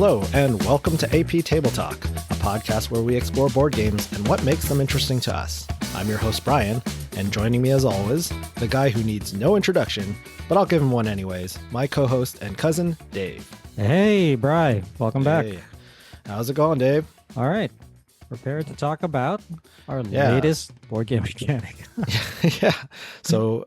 Hello, and welcome to AP Table Talk, a podcast where we explore board games and what makes them interesting to us. I'm your host, Brian, and joining me as always, the guy who needs no introduction, but I'll give him one anyways, my co-host and cousin, Dave. Hey, Bri. Welcome back. How's it going, Dave? All right. Prepared to talk about our latest board game mechanic. Yeah. So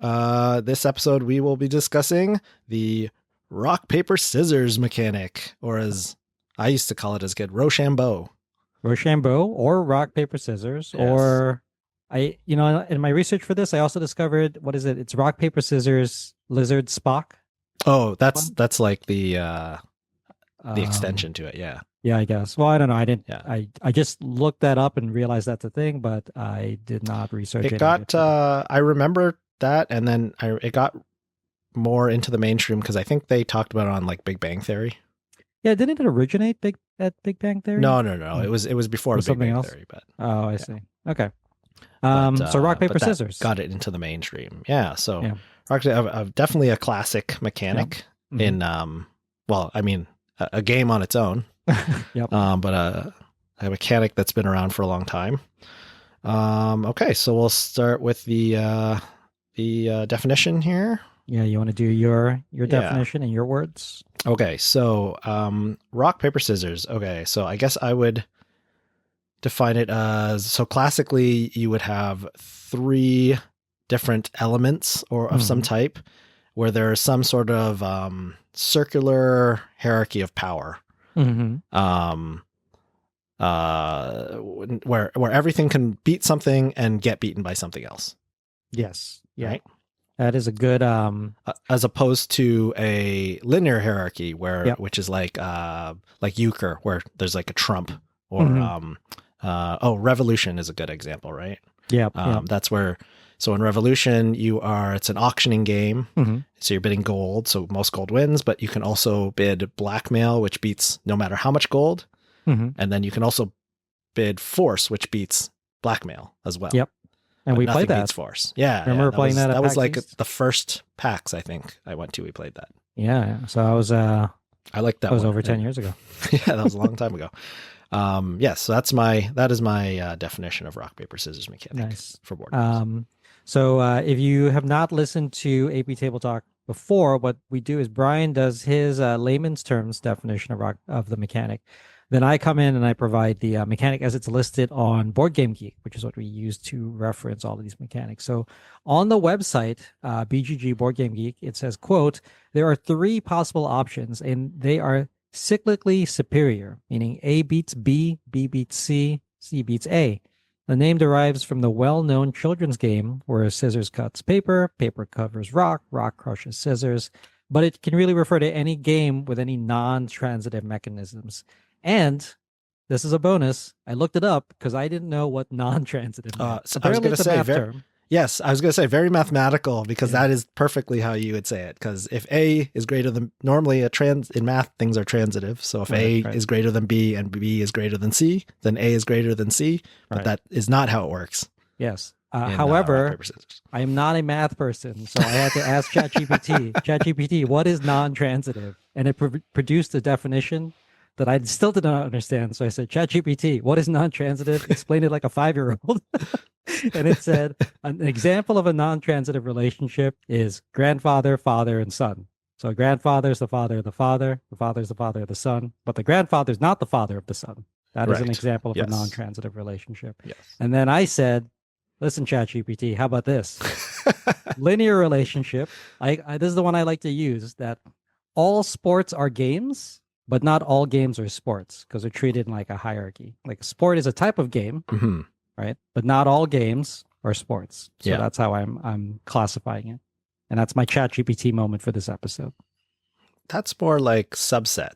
this episode, we will be discussing the rock, paper, scissors mechanic, or as I used to call it as kid, Rochambeau. Rochambeau or rock, paper, scissors. Yes. Or in my research for this, I also discovered, what is it? It's rock, paper, scissors, lizard, Spock. Oh, that's like the extension to it. Yeah. Yeah, I guess. Well, I don't know. I didn't. Yeah. I just looked that up and realized that's a thing, but I did not research it. It got. I remember that, and then it got more into the mainstream because I think they talked about it on like Big Bang Theory. Yeah, didn't it originate at Big Bang Theory? No. It was before Big Bang Theory, but I see. Okay. So rock, paper, scissors got it into the mainstream. Yeah. So definitely a classic mechanic in a game on its own. Yep. But a mechanic that's been around for a long time. Okay, so we'll start with the definition here. Yeah, you want to do your definition in your words? Okay, so rock, paper, scissors. Okay, so I guess I would define it as, so classically you would have three different elements or of some type where there's some sort of circular hierarchy of power. Where everything can beat something and get beaten by something else. Yes. Yeah. Right? That is a good as opposed to a linear hierarchy which is like euchre, where there's like a trump, or revolution is a good example, right? Yeah. That's where, so in Revolution it's an auctioning game. So you're bidding gold, so most gold wins, but you can also bid blackmail, which beats no matter how much gold. And then you can also bid force, which beats blackmail as well. Yep. And we played that. Beats force. Yeah. Remember playing that? That was like the first PAX I think I went to. We played that. Yeah. So I was. I liked that. That was over 10 years ago. Yeah, that was a long time ago. Yes. So that is my definition of rock, paper, scissors mechanic for board games. So if you have not listened to AP Table Talk before, what we do is Brian does his layman's terms definition of the mechanic. Then I come in and I provide the mechanic as it's listed on Board Game Geek, which is what we use to reference all of these mechanics. So on the website, BGG Board Game Geek, it says, quote, there are three possible options and they are cyclically superior, meaning A beats B, B beats C, C beats A. The name derives from the well-known children's game where scissors cuts paper, paper covers rock, rock crushes scissors, but it can really refer to any game with any non-transitive mechanisms. And this is a bonus. I looked it up because I didn't know what non-transitive meant. So I was going to say, yes, I was going to say very mathematical, because that is perfectly how you would say it. Because if A is greater than, normally in math, things are transitive. So if A is greater than B and B is greater than C, then A is greater than C. But that is not how it works. Yes. However, I am not a math person, so I had to ask ChatGPT, what is non-transitive? And it produced a definition that I still did not understand. So I said, ChatGPT, what is non-transitive? Explain it like a 5-year-old. And it said, an example of a non-transitive relationship is grandfather, father, and son. So grandfather is the father of the father is the father of the son, but the grandfather is not the father of the son. That is an example of a non-transitive relationship. Yes. And then I said, listen, ChatGPT, how about this? Linear relationship. This is the one I like to use, that all sports are games, but not all games are sports, because they're treated in like a hierarchy. Like sport is a type of game, right? But not all games are sports. So that's how I'm classifying it. And that's my ChatGPT moment for this episode. That's more like subset.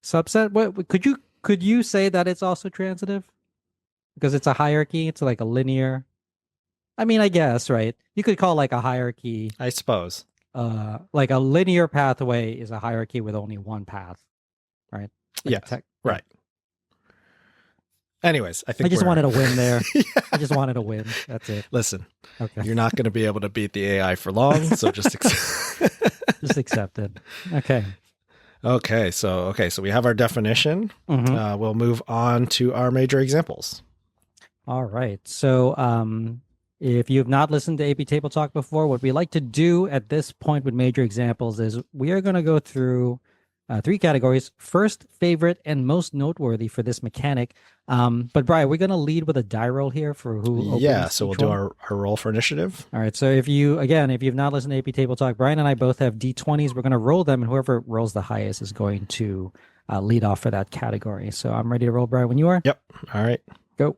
Subset? What could you say that it's also transitive? Because it's a hierarchy, it's like a linear. I mean, I guess, right? You could call like a hierarchy, I suppose. Like a linear pathway is a hierarchy with only one path, right? Like right. Anyways, I think I just wanted to win there. I just wanted to win. That's it. Listen, you're not going to be able to beat the AI for long, so just just accept it. Okay. Okay, so we have our definition. Mhm. We'll move on to our major examples. All right. So, if you have not listened to AP Table Talk before, what we like to do at this point with major examples is we are going to go through three categories: first, favorite, and most noteworthy for this mechanic. But Brian, we're going to lead with a die roll here for who Yeah, opens so we'll each do one. our roll for initiative. All right. So if you've not listened to AP Table Talk, Brian and I both have D20s. We're going to roll them, and whoever rolls the highest is going to lead off for that category. So I'm ready to roll, Brian, when you are. Yep. All right. Go.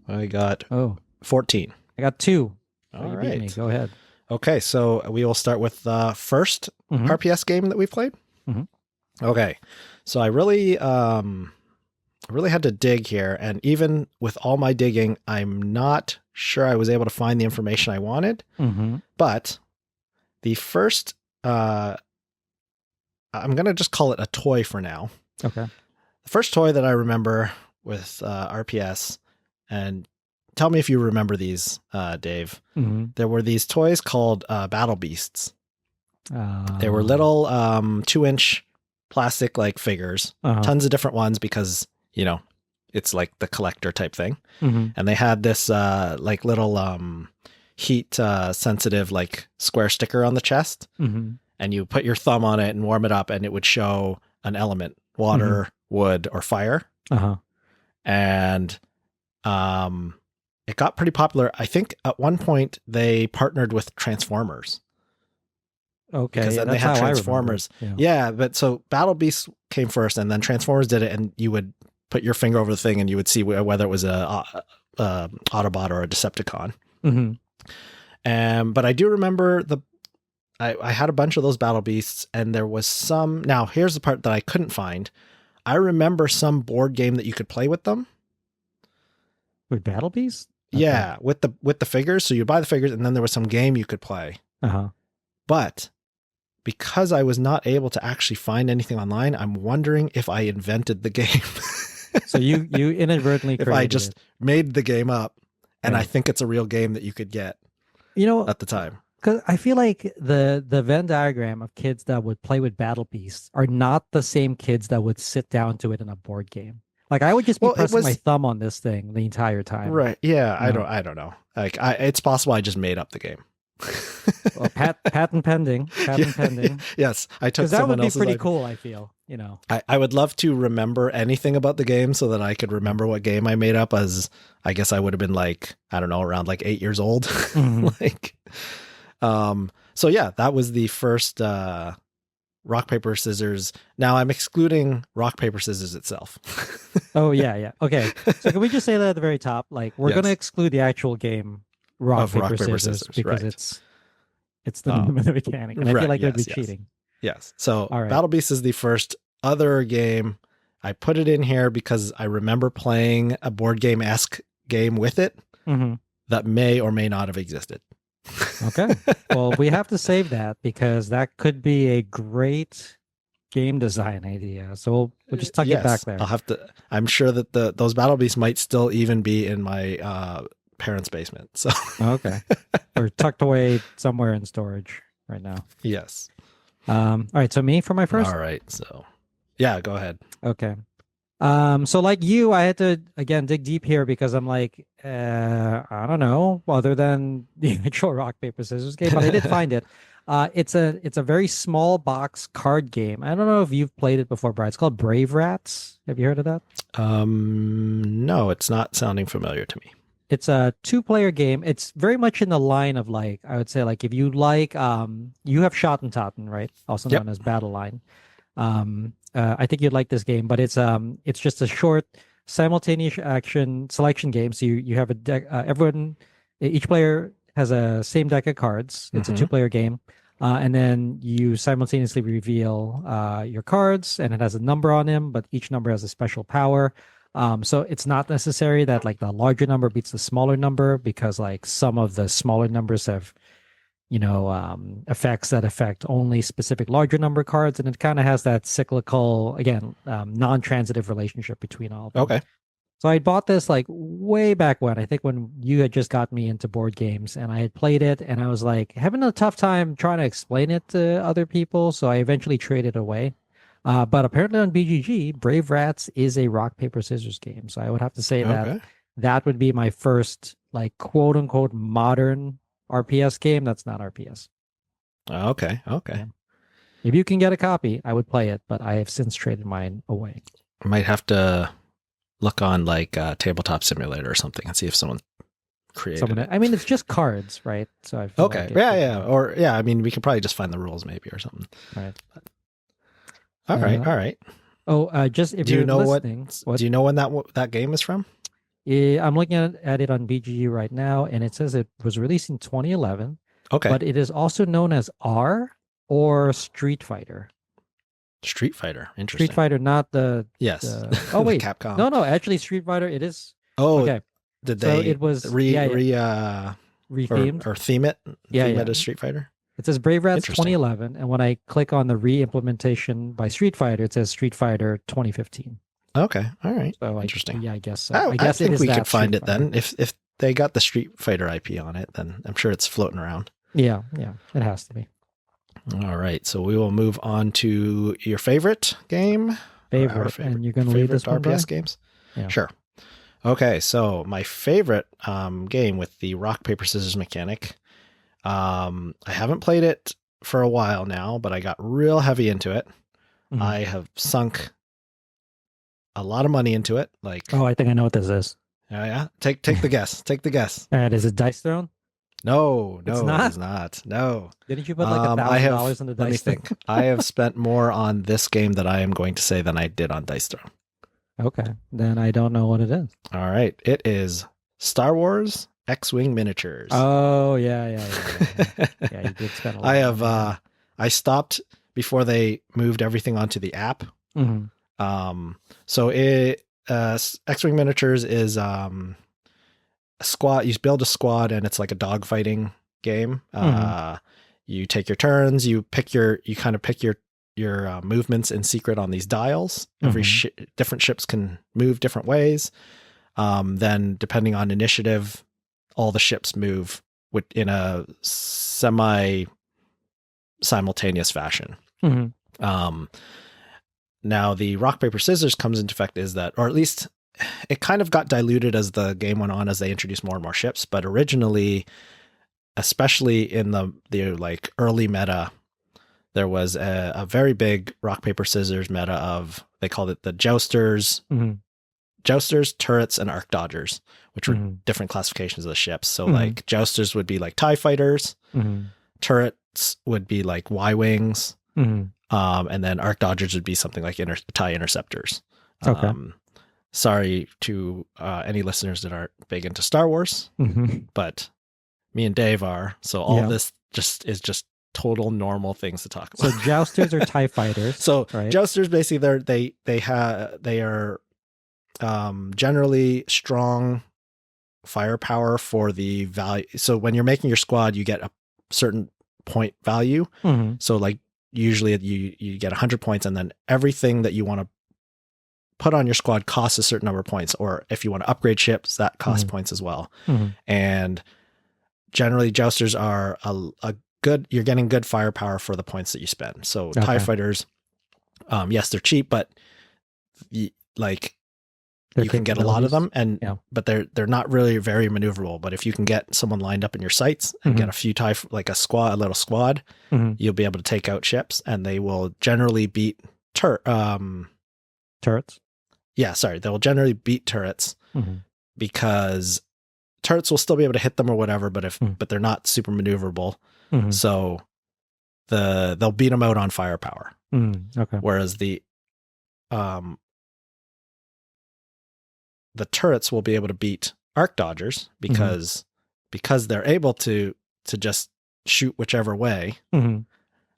I got Oh, 14. I got two. So All you beat me. right. Go ahead. Okay, so we will start with the first Mhm. RPS game that we've played. Mhm. Okay, so I really had to dig here, and even with all my digging, I'm not sure I was able to find the information I wanted. Mm-hmm. But the first, I'm gonna just call it a toy for now. Okay. The first toy that I remember with RPS, and tell me if you remember these, Dave. Mm-hmm. There were these toys called Battle Beasts. They were Uh, little 2-inch plastic like figures, uh-huh. tons of different ones because, you know, it's like the collector type thing. Mm-hmm. And they had this like little heat sensitive like square sticker on the chest. Mm-hmm. And you put your thumb on it and warm it up and it would show an element, water, wood, or fire. Uh-huh. And it got pretty popular. I think at one point they partnered with Transformers. Okay. Because Yeah, then they that's had how Transformers. I remember it. Yeah. Yeah, but so Battle Beasts came first, and then Transformers did it, and you would put your finger over the thing, and you would see whether it was a Autobot or a Decepticon. Mm-hmm. But I do remember I had a bunch of those Battle Beasts, and there was some. Now here's the part that I couldn't find. I remember some board game that you could play with them. With Battle Beasts? Okay. Yeah, with the figures. So you buy the figures, and then there was some game you could play. Uh-huh. But because I was not able to actually find anything online, I'm wondering if I invented the game. So you inadvertently if created I just it. made the game up, and I Right. think it's a real game that you could get You know, at the time. because I feel like the Venn diagram of kids that would play with Battle Beasts are not the same kids that would sit down to it in a board game. Like I would just be Well, it pressing my was thumb on this thing the entire time. right. Yeah, You know? I don't know. Like it's possible I just made up the game. Well, patent pending. Patent pending. Yes, I took Because that would someone be else's pretty idea. cool, I feel, you know. I would love to remember anything about the game so that I could remember what game I made up, as I guess I would have been like, I don't know, around like 8 years old. Mhm. Like, so yeah, that was the first rock, paper, scissors. Now I'm excluding rock, paper, scissors itself. Oh, yeah. Okay. So can we just say that at the very top? Like, we're going to Yes. exclude the actual game rock, Of rock, paper, paper, scissors, scissors, because right. it's the Oh. name of the mechanic. And I feel Right, like it would be yes. cheating. Yes. So All right. Battle Beast is the first other game. I put it in here because I remember playing a board game-esque game with it Hmm. that may or may not have existed. Okay. Well, we have to save that because that could be a great game design idea. So we'll just tuck it back there. I'll have to. I'm sure that those Battle Beasts might still even be in my parents' basement. So Okay. Or tucked away somewhere in storage right now. yes. All right. So me for my first. All right. So yeah, go ahead. Okay. So like you, I had to again dig deep here because I'm like, I don't know, other than the actual rock paper scissors game, but I did find it. It's a very small box card game. I don't know if you've played it before, Brian. It's called Brave Rats. Have you heard of that? No, it's not sounding familiar to me. It's a two-player game. It's very much in the line of like, I would say like if you like, you have Shot and Totten, right? Also Yep. known as Battle Line. I think you'd like this game, but it's just a short simultaneous action selection game. So you have a deck. Each player has a same deck of cards. It's a Mhm. two-player game, and then you simultaneously reveal your cards, and it has a number on them, but each number has a special power. So it's not necessary that like the larger number beats the smaller number because like some of the smaller numbers have effects that affect only specific larger number cards, and it kind of has that cyclical, again, non-transitive relationship between all of them. Okay. So I bought this like way back when, I think when you had just got me into board games and I had played it and I was like having a tough time trying to explain it to other people. So I eventually traded away. But apparently on BGG, Brave Rats is a rock, paper, scissors game. So I would have to say that Okay. that would be my first like quote unquote modern RPS game. That's not RPS. Okay. Okay. Yeah. If you can get a copy, I would play it, but I have since traded mine away. I might have to look on like Tabletop Simulator or something and see if someone created it. I mean, it's just cards, right? So I feel Okay. like Yeah, yeah. Or yeah, I mean we could probably just find the rules maybe or something. right. All right. Uh, All right. just if Do you you're know listening, do you know when that game is from? I'm looking at it on BGG right now, and it says it was released in 2011, Okay. but it is also known as R or Street Fighter. Street Fighter. Street Interesting. Fighter, not the Yes. oh wait, Capcom. no, actually Street Fighter. It is Oh, okay. did So they it was rethemed. or theme it? Yeah, Theme yeah. it as Street Fighter? It says Brave Rats Interesting. 2011, and when I click on the re-implementation by Street Fighter, it says Street Fighter 2015. Okay. All right. So Interesting. yeah, I guess so. I guess think it is we that could find Street it then. Fighter. If they got the Street Fighter IP on it, then I'm sure it's floating around. Yeah, it has to be. All right. So we will move on to your favorite game. Favorite, and you're going to lead this one, RPS Brian? games? Yeah. Sure. Okay, so my favorite game with the rock, paper, scissors mechanic. I haven't played it for a while now, but I got real heavy into it. Mhm. I have sunk a lot of money into it. Like, Oh, I think I know what this is. yeah. Take the guess. Take the guess. All right, is it Dice Throne? No, It's it not? is not. No. Didn't you put like I have. $1,000 in the Let me Dice Throne? think. I have spent more on this game that I am going to say than I did on Dice Throne. Okay, then I don't know what it is. All right, it is Star Wars X-wing miniatures. Oh, yeah. Yeah, you did spend a lot. I of have. money. I stopped before they moved everything onto the app. Mhm. So it X-wing miniatures is a squad. You build a squad, and it's like a dogfighting game. You take your turns. You kind of pick your movements in secret on these dials. Every different ships can move different ways. Then, depending on initiative, all the ships move in a simultaneous fashion. Now, the rock, paper, scissors comes into effect is that, or at least it kind of got diluted as the game went on as they introduced more and more ships. But originally, especially in the like early meta, there was a very big rock, paper, scissors meta of, they called it the jousters, turrets, and arc dodgers, which were different classifications of the ships. So like jousters would be like TIE fighters, turrets would be like Y-wings, and then arc dodgers would be something like TIE interceptors. Okay. Sorry to any listeners that aren't big into Star Wars, but me and Dave are. So all this is just total normal things to talk about. So jousters are TIE fighters. So right? jousters basically they are generally strong firepower for the value. So when you're making your squad, you get a certain point value. So like usually you get 100 points, and then everything that you want to put on your squad costs a certain number of points. Or if you want to upgrade ships, that costs points as well. And generally jousters are a good, you're getting good firepower for the points that you spend. So TIE fighters, yes, they're cheap, but you can get a lot of them, and but they're not really very maneuverable. But if you can get someone lined up in your sights and get a few a little squad, you'll be able to take out ships, and they will generally beat turrets. Yeah, sorry, they will generally beat turrets because turrets will still be able to hit them or whatever, but they're not super maneuverable. So they'll beat them out on firepower. Okay. Whereas the turrets will be able to beat arc dodgers because they're able to just shoot whichever way. And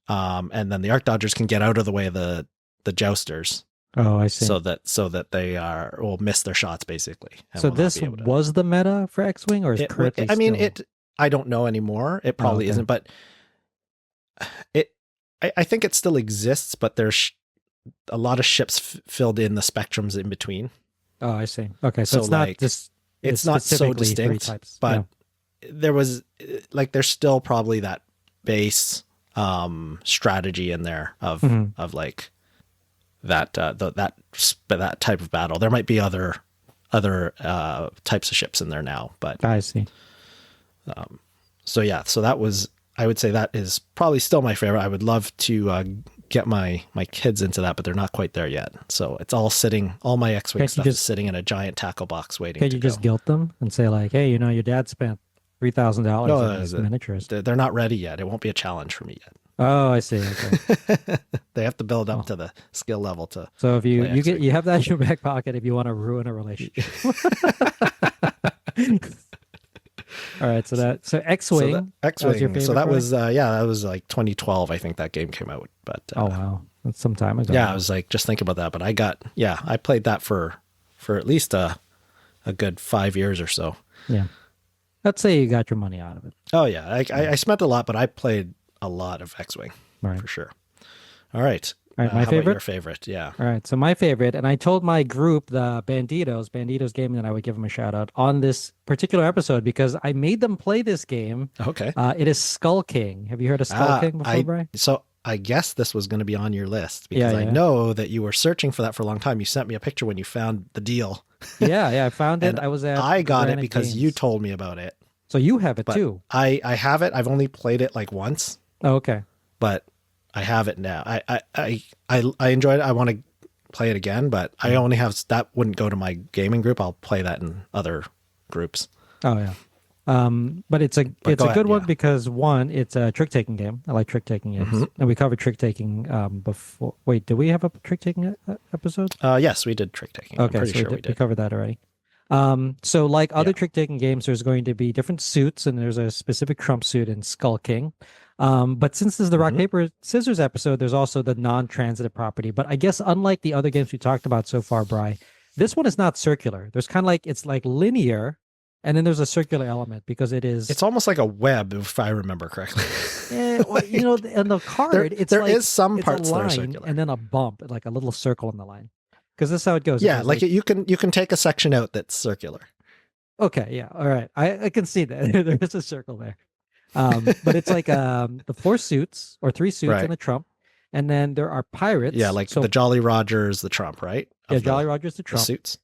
then the arc dodgers can get out of the way of the jousters. Oh, I see. So that they will miss their shots basically. So this was the meta for X-Wing, or is it currently? I mean, I don't know anymore. It probably isn't, but I think it still exists. But there's a lot of ships filled in the spectrums in between. Oh, I see. Okay, so So it's not like just it's not so specifically three distinct, types. but there was like there's still probably that base strategy in there of like that that type of battle. There might be other types of ships in there now, but I see. so yeah, so that was, I would say that is probably still my favorite. I would love to get my kids into that, but they're not quite there yet. So it's all sitting, all my X-Wing stuff is sitting in a giant tackle box waiting to go. Can you just guilt them and say like, hey, your dad spent $3,000 on these miniatures? They're not ready yet. It won't be a challenge for me yet. Oh, I see. Okay. They have to build up to the skill level to. So if you have that in your back pocket if you want to ruin a relationship. All right, so X-Wing. X-Wing. Was your favorite, so that Brian? was that was like 2012. I think that game came out. But oh wow, that's some time ago. Yeah, I was like just thinking about that, but I played that for at least a good 5 years or so. Yeah, let's say you got your money out of it. Oh yeah, I spent a lot, but I played a lot of X-Wing for sure. All right. All right, my how favorite? About your favorite, yeah. All right, so my favorite, and I told my group, the Banditos Gaming, that I would give them a shout out on this particular episode because I made them play this game. Okay. It is Skull King. Have you heard of Skull King before, Brian? So I guess this was going to be on your list because I know that you were searching for that for a long time. You sent me a picture when you found the deal. Yeah, I found it. And I got it because you told me about it. So you have it too. I have it. I've only played it like once. Oh, okay. But I have it now. I enjoyed it. I want to play it again, but I only have that wouldn't go to my gaming group. I'll play that in other groups. Oh yeah. But it's a good one because one, it's a trick taking game. I like trick taking games, and we covered trick taking before. Wait, did we have a trick taking episode? Yes, we did trick taking. Okay, I'm pretty sure we did. We covered that already. So like other trick taking games, there's going to be different suits, and there's a specific trump suit in Skull King. But since this is the rock, paper, scissors episode, there's also the non-transitive property. But I guess unlike the other games we talked about so far, Bri, this one is not circular. There's kind of like, it's like linear, and then there's a circular element because it's almost like a web, if I remember correctly. Yeah, well, on the card, there is some parts that are circular. And then a bump, like a little circle in the line. Because this is how it goes. Yeah, like you can take a section out that's circular. Okay, yeah, all right. I can see that. There is a circle there. But it's like the 4 suits or 3 suits and a trump, and then there are pirates. Yeah, like the Jolly Roger's the trump, right? Yeah, Jolly Roger's the trump. The suits.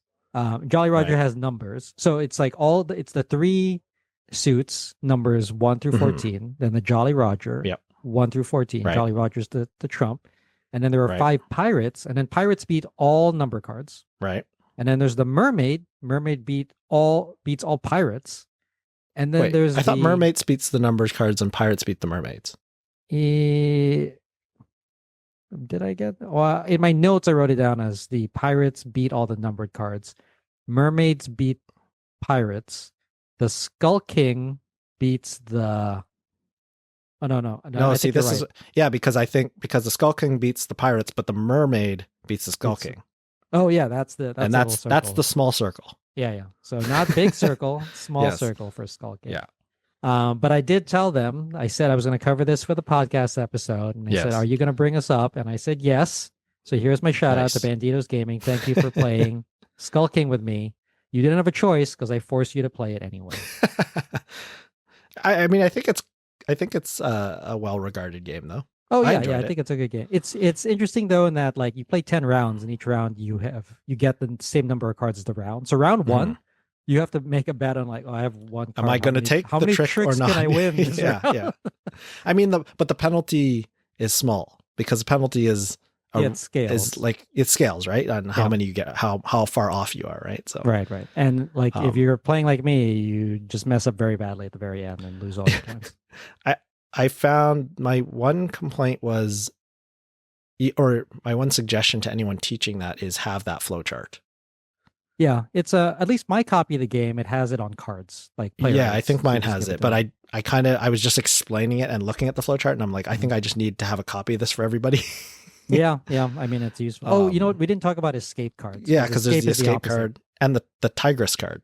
Jolly Roger has numbers, so it's like it's the 3 suits, numbers 1 through 14. Then the Jolly Roger, 1 through 14. Right. Jolly Roger's the trump, and then there are 5 pirates, and then pirates beat all number cards. Right. And then there's the mermaid. Mermaid beats all pirates. And then I thought mermaids beats the numbers cards and pirates beat the mermaids. Did I get? Well, in my notes, I wrote it down as the pirates beat all the numbered cards. Mermaids beat pirates. The Skull King beats the. Oh no! See, this is because the Skull King beats the pirates, but the mermaid beats the Skull King. Oh yeah, that's the small circle. Yeah. So not big circle, small circle for Skull King. Yeah. But I did tell them, I said I was going to cover this for the podcast episode. And they said, are you going to bring us up? And I said, yes. So here's my shout out to Banditos Gaming. Thank you for playing Skull King with me. You didn't have a choice because I forced you to play it anyway. I mean, I think it's a well-regarded game though. Oh yeah, I think it's a good game. It's interesting though in that like you play 10 rounds and each round you get the same number of cards as the round. So round 1, you have to make a bet on like, I have 1 card. Am I going to take how the many trick tricks or not? Can I win? Yeah. I mean, but the penalty is small because the penalty is it scales. It scales, right? On how many you get, how far off you are, right? So right. And like if you're playing like me, you just mess up very badly at the very end and lose all your points. I found my one complaint was, or my one suggestion to anyone teaching that is have that flow chart. Yeah, it's at least my copy of the game. It has it on cards, like I think mine has it, but I was just explaining it and looking at the flow chart, and I'm like, I think I just need to have a copy of this for everybody. yeah. I mean, it's useful. You know what? We didn't talk about escape cards. Yeah, because there's the escape card and the Tigress card.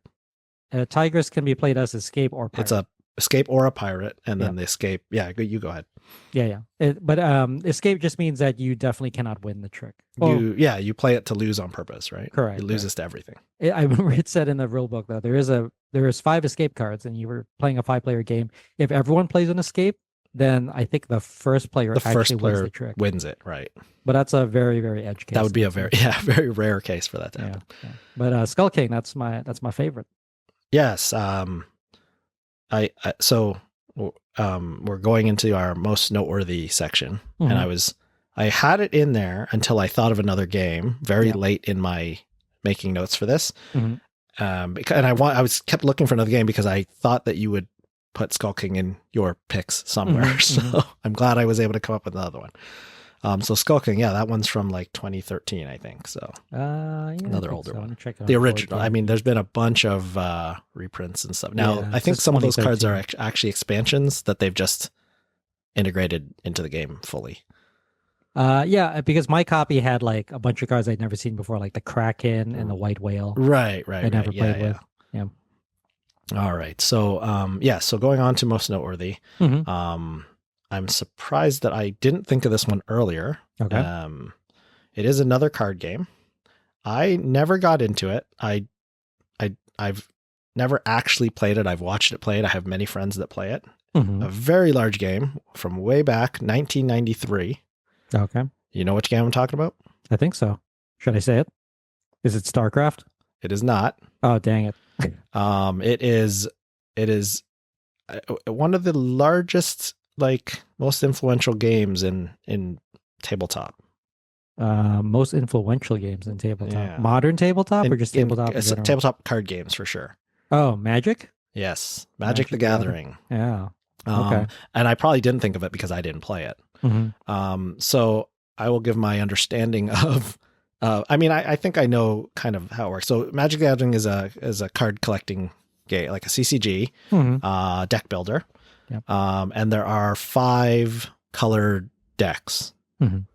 Tigress can be played as escape or pirate. escape or a pirate, and then Yeah. the escape. Yeah, you go ahead. Yeah, but escape just means that you definitely cannot win the trick. Oh, You play it to lose on purpose, right? correct. It loses to everything. I remember it said in the rule book though there is 5 escape cards, and you were playing a 5-player game. If everyone plays an escape, then I think the first player The actually first wins player the trick. wins it, right? But that's a very, very edge case. That would be a very rare case for that to happen. Yeah. But Skull King, that's my favorite. Yes. So we're going into our most noteworthy section, Mhm. and I had it in there until I thought of another game very Yeah. late in my making notes for this. Mhm. And kept looking for another game because I thought that you would put Skull King in your picks somewhere. Mhm, So mhm. I'm glad I was able to come up with another one. So Skull King, yeah, that one's from like 2013, I think. So Yeah, another I think older so. Let one. me check it on The board original. I game. mean, there's been a bunch of reprints and stuff. Now, Yeah, I it think says some of those cards are 2013. actually expansions that they've just integrated into the game fully. Yeah, because my copy had like a bunch of cards I'd never seen before, like the Kraken and the White Whale. Right. I never played with. Yeah. All right. So, so going on to most noteworthy, Mhm. I'm surprised that I didn't think of this one earlier. Okay. It is another card game. I never got into it. I've never actually played it. I've watched it played. I have many friends that play it. Mhm. A very large game from way back, 1993. Okay. You know which game I'm talking about? I think so. Should I say it? Is it StarCraft? It is not. Oh, dang it. It is one of the largest, like most influential games in tabletop. Most influential games in tabletop. Yeah. Modern tabletop or just tabletop in general? Tabletop card games for sure. Oh, Magic? Yes, Magic the Gathering. Yeah. Okay. And I probably didn't think of it because I didn't play it. Mhm. So I will give my understanding of. I think I know kind of how it works. So Magic the Gathering is a card collecting game, like a CCG, Mhm. deck builder. Yep. And there are 5 colored decks. Mhm.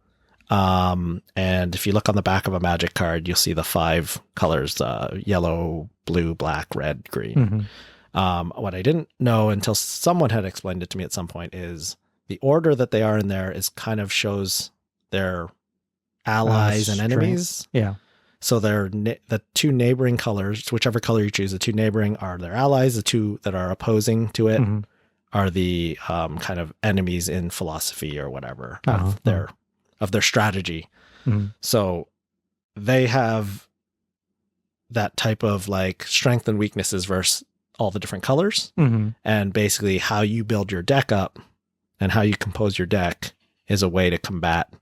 And if you look on the back of a Magic card, you'll see the 5 colors: yellow, blue, black, red, green. Mhm. What I didn't know until someone had explained it to me at some point is the order that they are in there is kind of shows their allies and enemies. Yeah. So they're the 2 neighboring colors, whichever color you choose, the 2 neighboring are their allies. The 2 that are opposing to it Mhm. are the kind of enemies in philosophy or whatever Uh-huh. of their strategy. Mhm. So they have that type of like strength and weaknesses versus all the different colors. Mhm. And basically how you build your deck up and how you compose your deck is a way to combat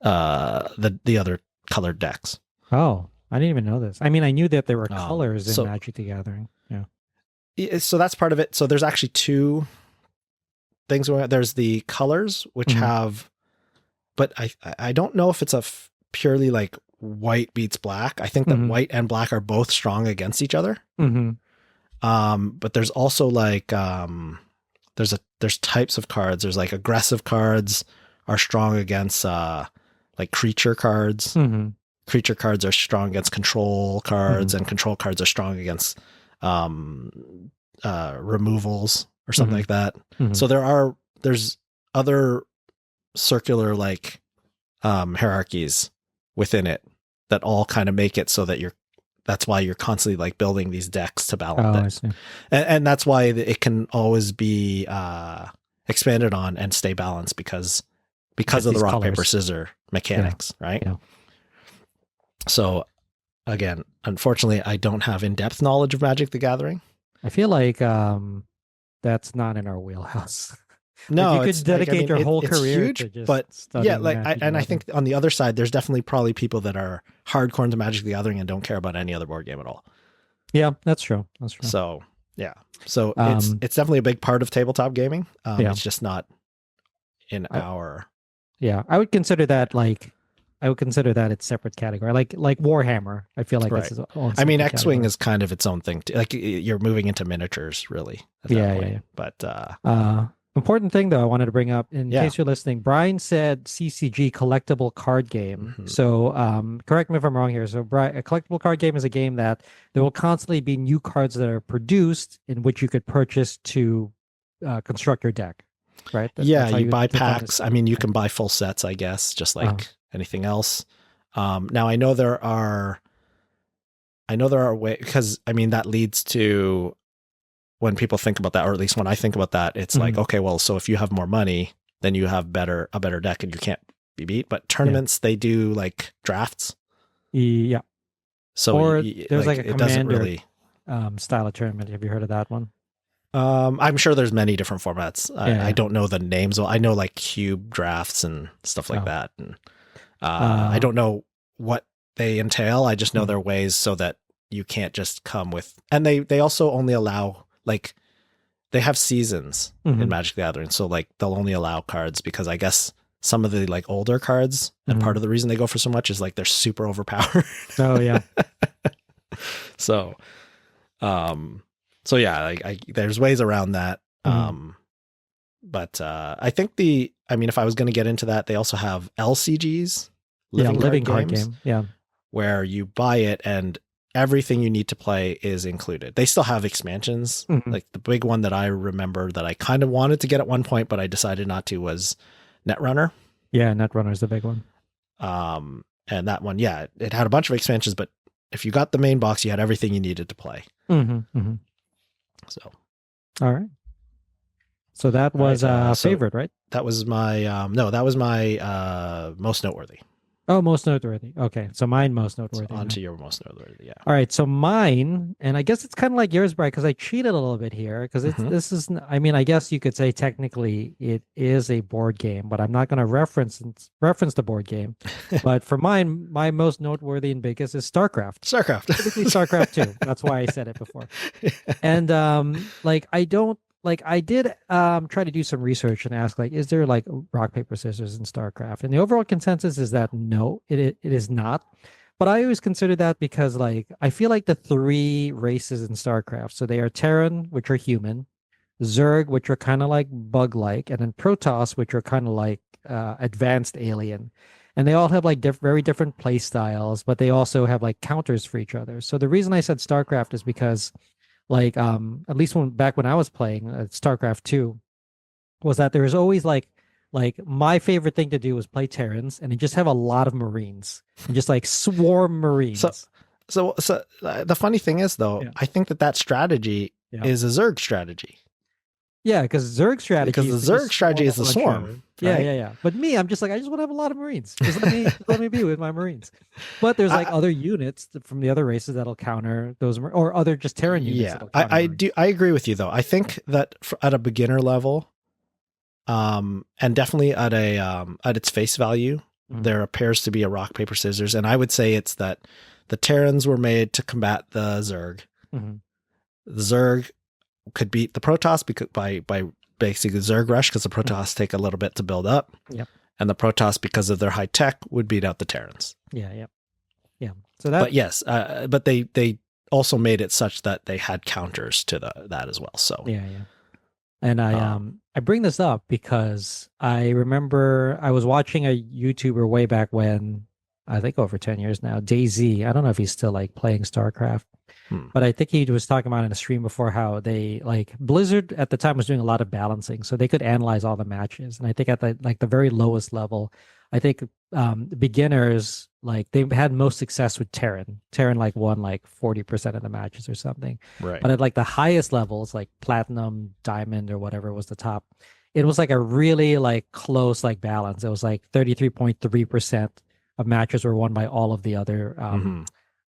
the other colored decks. Oh, I didn't even know this. I mean, I knew that there were Oh, colors so- in Magic the Gathering. Yeah. So that's part of it. So there's actually 2 things going on. There's the colors, which Mhm. have, but I don't know if it's purely like white beats black. I think that Mhm. white and black are both strong against each other. Mhm. But there's also like there's types of cards. There's like aggressive cards are strong against like creature cards. Mhm. Creature cards are strong against control cards, and control cards are strong against removals or something like that. Mhm. So there's other circular like hierarchies within it that all kind of make it so that that's why you're constantly like building these decks to balance Oh, I it. see. And that's why it can always be expanded on and stay balanced because of the these rock, colors. paper, scissors mechanics, right? Yeah. So again, unfortunately, I don't have in-depth knowledge of Magic the Gathering. I feel like that's not in our wheelhouse. No, you could it's dedicate your whole it's career huge, to just but studying yeah, like Magic the I Gathering. think on the other side, there's definitely probably people that are hardcore into Magic the Gathering and don't care about any other board game at all. Yeah, that's true. That's true. So yeah, so Um, it's definitely a big part of tabletop gaming. Yeah. It's just not in our. Yeah, I would consider that its separate category, like Warhammer. I feel like that's its own. I mean, separate X-wing category. is kind of its own thing too. Like you're moving into miniatures, really. At Yeah, that yeah, point. yeah. But Important thing though, I wanted to bring up in Yeah. case you're listening. Brian said CCG collectible card game. Mhm. So correct me if I'm wrong here. So Brian, a collectible card game is a game that there will constantly be new cards that are produced in which you could purchase to construct your deck. Right? Yeah, That's how you you buy define it. packs. I mean, you can buy full sets, I guess, just Uh-huh. like anything else. Now I know there are ways, because I mean that leads to when people think about that, or at least when I think about that, it's like, Mhm. okay, well, so if you have more money, then you have a better deck and you can't be beat. But tournaments, they do like drafts. Yeah. So Or there's like a it doesn't commander really. style of tournament. Have you heard of that one? I'm sure there's many different formats. Yeah. I don't know the names. Well, I know like cube drafts and stuff like Oh. that. And I don't know what they entail. I just know there are ways so that you can't just come with, and they also only allow, like, they have seasons in Magic the Gathering. So like they'll only allow cards because I guess some of the like older cards, and part of the reason they go for so much is like they're super overpowered. Oh yeah. So yeah, there's ways around that. But I think I mean, if I was going to get into that, they also have LCGs, living card game. Yeah. Where you buy it and everything you need to play is included. They still have expansions. Like the big one that I remember that I kind of wanted to get at one point, but I decided not to, was Netrunner. Yeah, Netrunner is the big one. And that one, yeah, it had a bunch of expansions, but if you got the main box, you had everything you needed to play. So, all right. So that was favorite, right? That was my that was my most noteworthy. Oh, most noteworthy. Okay, so mine most noteworthy. So on to your most noteworthy, yeah. All right, so mine, and I guess it's kind of like yours, Brian, because I cheated a little bit here, because this is, I mean, I guess you could say technically it is a board game, but I'm not going to reference the board game. But for mine, my most noteworthy and biggest is StarCraft. Typically StarCraft 2. That's why I said it before. And I did try to do some research and ask, like, is there like rock, paper, scissors in StarCraft? And the overall consensus is that no, it is not. But I always consider that because, like, I feel like the three races in StarCraft, so they are Terran, which are human, Zerg, which are kind of like bug-like, and then Protoss, which are kind of like advanced alien. And they all have like very different play styles, but they also have like counters for each other. So the reason I said StarCraft is because, like, at least back when I was playing StarCraft 2, was that there was always like my favorite thing to do was play Terrans and just have a lot of Marines and just like swarm Marines. So the funny thing is, though, I think that strategy is a Zerg strategy. Yeah, because the Zerg strategy is the swarm. Right? Yeah. But me, I'm just like, I just want to have a lot of Marines. Just let me be with my Marines. But there's like other units from the other races that'll counter those, or other just Terran units. Yeah, I agree with you though. I think that at a beginner level, and definitely at its face value, there appears to be a rock, paper, scissors, and I would say it's that the Terrans were made to combat the Zerg. The Zerg could beat the Protoss by basically Zerg rush, because the Protoss take a little bit to build up. Yep. And the Protoss, because of their high tech, would beat out the Terrans. Yeah. So that. But yes, but they also made it such that they had counters to that as well. So yeah. And I bring this up because I remember I was watching a YouTuber way back when, I think over 10 years now, DayZ. I don't know if he's still like playing StarCraft. But I think he was talking about in a stream before how they, like, Blizzard at the time was doing a lot of balancing, so they could analyze all the matches. And I think at the very lowest level, I think beginners, like, they had most success with Terran. Terran like won like 40% of the matches or something. Right. But at like the highest levels, like Platinum, Diamond, or whatever was the top, it was like a really like close like balance. It was like 33.3% of matches were won by all of the other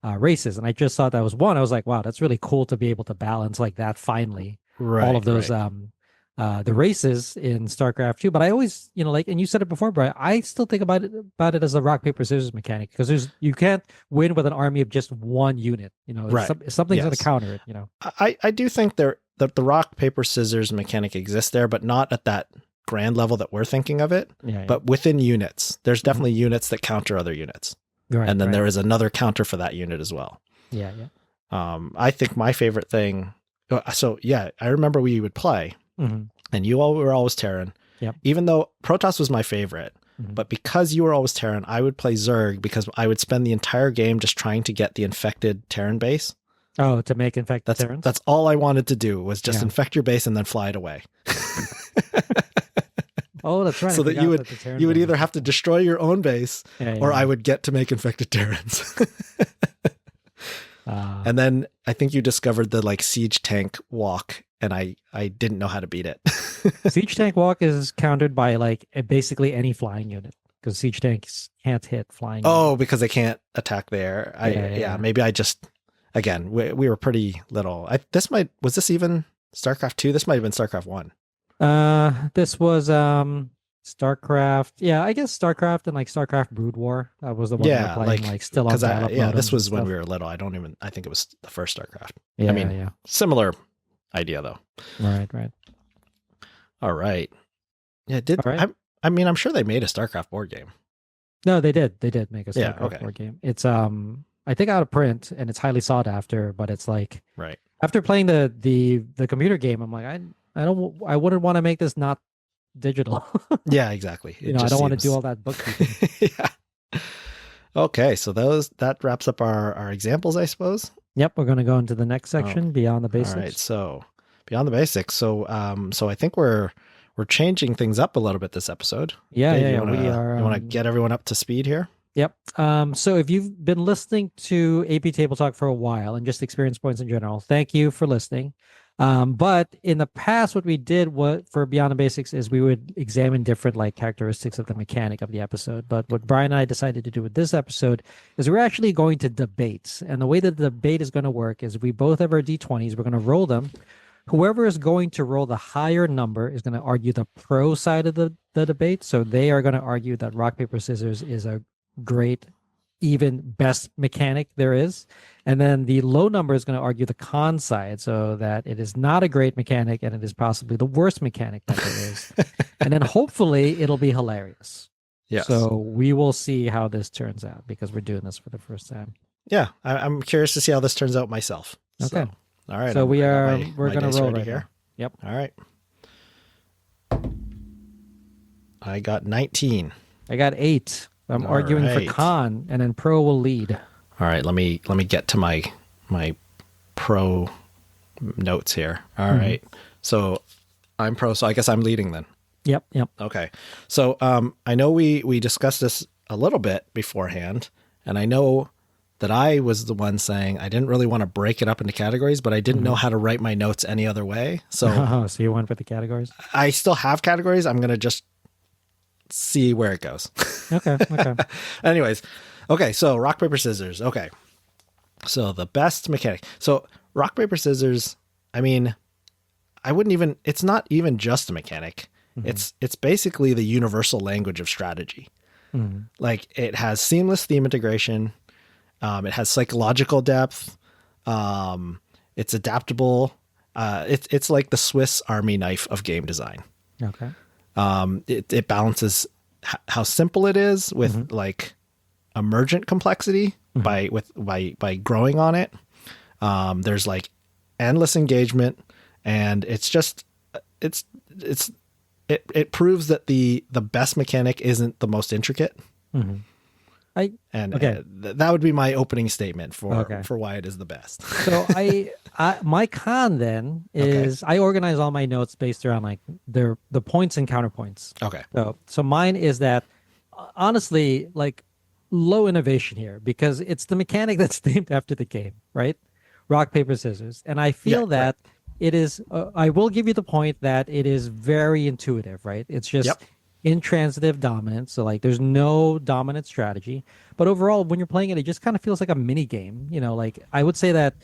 races. And I just thought that was one. I was like, wow, that's really cool to be able to balance like that finally. Right, all of those the races in StarCraft 2. But I always, like, and you said it before, Brian, I still think about it as a rock, paper, scissors mechanic, because you can't win with an army of just one unit. Right. Something's going to counter it. I do think that the rock, paper, scissors mechanic exists there, but not at that grand level that we're thinking of it. Yeah. But within units, there's definitely units that counter other units. Right, and then there is another counter for that unit as well. Yeah. I think my favorite thing. So yeah, I remember we would play, and you all were always Terran. Yep. Even though Protoss was my favorite, but because you were always Terran, I would play Zerg because I would spend the entire game just trying to get the infected Terran base. Oh, to make infected Terrans? That's all I wanted to do was just Yeah. infect your base and then fly it away. Oh, that's right. So I that forgot you the Terran would base. either have to destroy your own base or Yeah. I would get to make infected Terrans. And then I think you discovered the like siege tank walk, and I didn't know how to beat it. Siege tank walk is countered by like basically any flying unit because siege tanks can't hit flying. Oh, because they can't attack there. Yeah. Maybe I just again we were pretty little. Was this even StarCraft 2? This might have been StarCraft 1. This was StarCraft. Yeah, I guess StarCraft and like StarCraft Brood War. That was the one we were playing, like still on dial-up modems this was and when stuff. we were little. I think it was the first StarCraft. Yeah, I mean, yeah. similar idea though. Right. All right. Yeah, All right. I'm sure they made a StarCraft board game. No, they did. They did make a Yeah, StarCraft okay. board game. It's I think out of print and it's highly sought after, but it's like Right. after playing the computer game, I'm like, I wouldn't want to make this not digital. Yeah, exactly. I don't want to do all that bookkeeping. Yeah. Okay, so that wraps up our examples, I suppose. Yep, we're going to go into the next section, Beyond the Basics. All right, so Beyond the Basics. So I think we're changing things up a little bit this episode. Yeah, Dave, yeah, you wanna, we are. You want to get everyone up to speed here? Yep. So if you've been listening to AP Table Talk for a while and just experience points in general, thank you for listening. But in the past, what we did for Beyond the Basics is we would examine different like characteristics of the mechanic of the episode. But what Brian and I decided to do with this episode is we're actually going to debate. And the way that the debate is going to work is we both have our D20s. We're going to roll them. Whoever is going to roll the higher number is going to argue the pro side of the debate. So they are going to argue that rock, paper, scissors is a great, even best mechanic there is. And then the low number is going to argue the con side, so that it is not a great mechanic and it is possibly the worst mechanic that there is. And then hopefully it'll be hilarious. Yes. So we will see how this turns out because we're doing this for the first time. Yeah, I'm curious to see how this turns out myself. Okay. So, all right. So we're my going dice to roll ready right here. now. Yep. All right. I got 19. I got 8. I'm All arguing right. for con, and then pro will lead. All right, let me get to my pro notes here. All right. So I'm pro, so I guess I'm leading then. Yep. Okay. So I know we discussed this a little bit beforehand, and I know that I was the one saying I didn't really want to break it up into categories, but I didn't know how to write my notes any other way. So So you went for the categories? I still have categories. I'm going to just see where it goes. Okay. Anyways, okay, so rock, paper, scissors. Okay. So the best mechanic. So rock, paper, scissors, I mean, it's not even just a mechanic. It's basically the universal language of strategy. Like it has seamless theme integration. It has psychological depth. It's adaptable. It's like the Swiss Army knife of game design. Okay. It balances how simple it is with like emergent complexity by growing on it. There's like endless engagement, and it proves that the best mechanic isn't the most intricate. That would be my opening statement for why it is the best. So my con then is I organize all my notes based around like the points and counterpoints. Okay. So mine is that honestly like low innovation here because it's the mechanic that's named after the game, right? Rock, paper, scissors. And I feel that it is, I will give you the point that it is very intuitive, right? It's just intransitive dominance. So like there's no dominant strategy. But overall, when you're playing it, it just kind of feels like a mini game. Like I would say that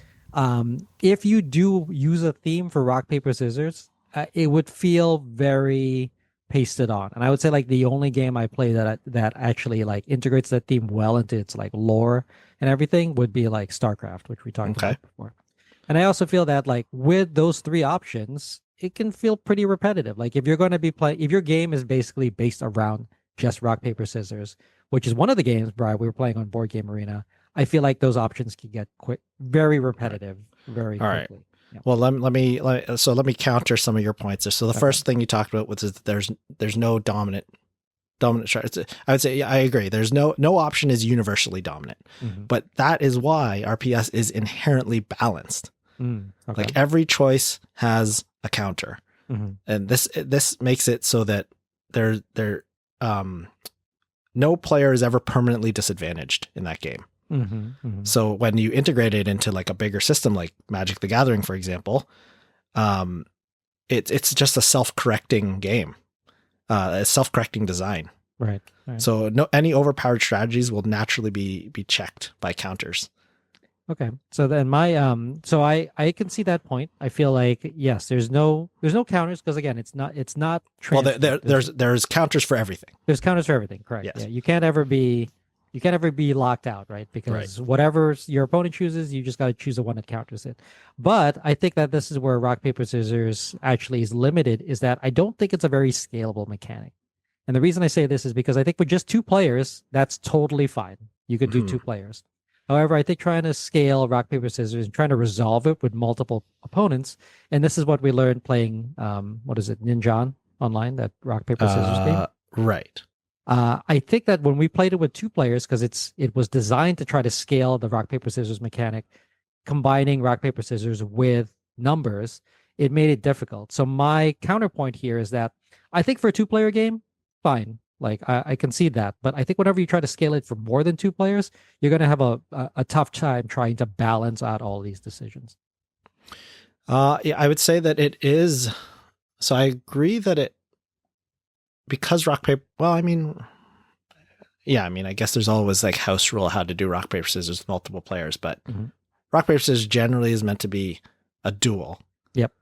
if you do use a theme for rock, paper, scissors, it would feel very pasted on. And I would say like the only game I play that actually like integrates that theme well into its like lore and everything would be like StarCraft, which we talked about before. And I also feel that like with those 3 options, it can feel pretty repetitive. Like if you're going to be if your game is basically based around just rock, paper, scissors, which is one of the games, Brian, we were playing on Board Game Arena, I feel like those options can get very repetitive very quickly. All right. Yeah. Well, let me counter some of your points. So the first thing you talked about was that there's no dominant strategy. I would say, yeah, I agree. There's no option is universally dominant, but that is why RPS is inherently balanced. Okay. Like every choice has a counter, and this makes it so that no player is ever permanently disadvantaged in that game. So when you integrate it into like a bigger system like Magic the Gathering, for example, it's just a self-correcting game, a self-correcting design. Right. So any overpowered strategies will naturally be checked by counters. Okay. So then so I can see that point. I feel like yes, there's no counters because again, it's not Well, there's counters for everything. There's counters for everything, correct? Yes. Yeah, you can't ever be locked out, right? Because whatever your opponent chooses, you just got to choose the one that counters it. But I think that this is where rock paper scissors actually is limited. Is that I don't think it's a very scalable mechanic. And the reason I say this is because I think with just 2 players, that's totally fine. You could do 2 players. However, I think trying to scale rock, paper, scissors and trying to resolve it with multiple opponents, and this is what we learned playing, Ninja online, that rock, paper, scissors game? Right. I think that when we played it with 2 players, because it was designed to try to scale the rock, paper, scissors mechanic, combining rock, paper, scissors with numbers, it made it difficult. So my counterpoint here is that I think for a 2-player game, fine. Like I concede that, but I think whenever you try to scale it for more than 2 players, you're going to have a tough time trying to balance out all these decisions. Yeah, I would say that it is. So I agree that because rock paper. Well, I mean, yeah, I guess there's always like house rule how to do rock paper scissors with multiple players, but rock paper scissors generally is meant to be a duel. Yep.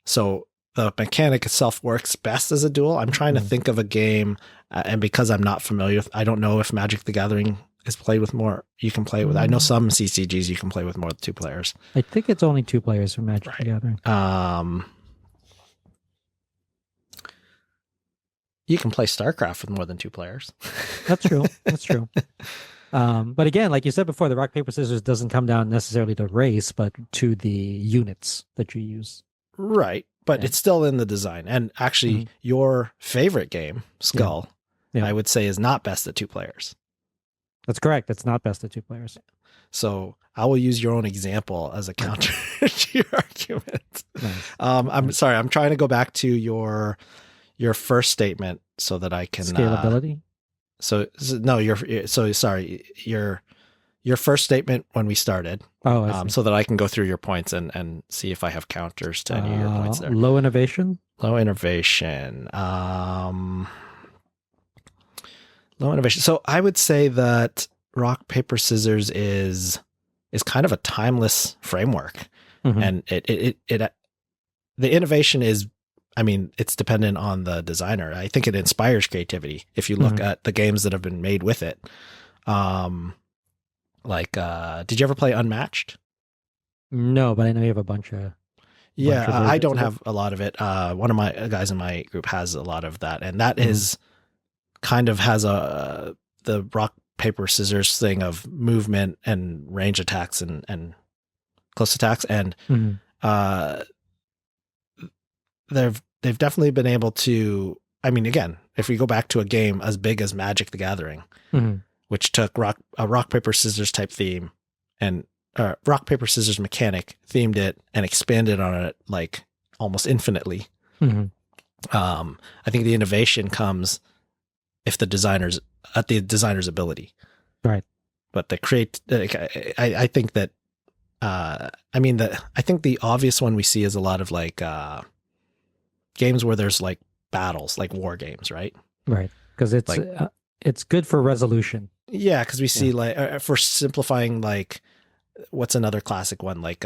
So the mechanic itself works best as a duel. I'm trying to think of a game, and because I'm not familiar with, I don't know if Magic the Gathering is played with more. You can play with. I know some CCGs you can play with more than 2 players. I think it's only 2 players for Magic the Gathering. You can play StarCraft with more than 2 players. That's true. That's true. But again, like you said before, the rock paper scissors doesn't come down necessarily to race, but to the units that you use. Right. But it's still in the design. And actually, your favorite game, Skull, I would say is not best at 2 players. That's correct. It's not best at 2 players. So I will use your own example as a counter to your argument. Nice. I'm sorry. I'm trying to go back to your first statement so that I can scalability. Your first statement when we started. Oh, so that I can go through your points and see if I have counters to any of your points there. Low innovation. Low innovation. So I would say that rock, paper, scissors is kind of a timeless framework. And it the innovation is, it's dependent on the designer. I think it inspires creativity. If you look at the games that have been made with it, did you ever play Unmatched? No, but I know you have a bunch of. I don't have a lot of it. One of my guys in my group has a lot of that, and that is kind of has the rock, paper, scissors thing of movement and range attacks and close attacks, and they've definitely been able to. Again, if we go back to a game as big as Magic the Gathering, which took a rock, paper, scissors type theme and rock, paper, scissors mechanic, themed it and expanded on it like almost infinitely. I think the innovation comes if the designer's ability. Right. But I think that, I think the obvious one we see is a lot of like games where there's like battles, like war games, right? Right. Because it's good for resolution. Yeah, because we see like for simplifying, like what's another classic one, like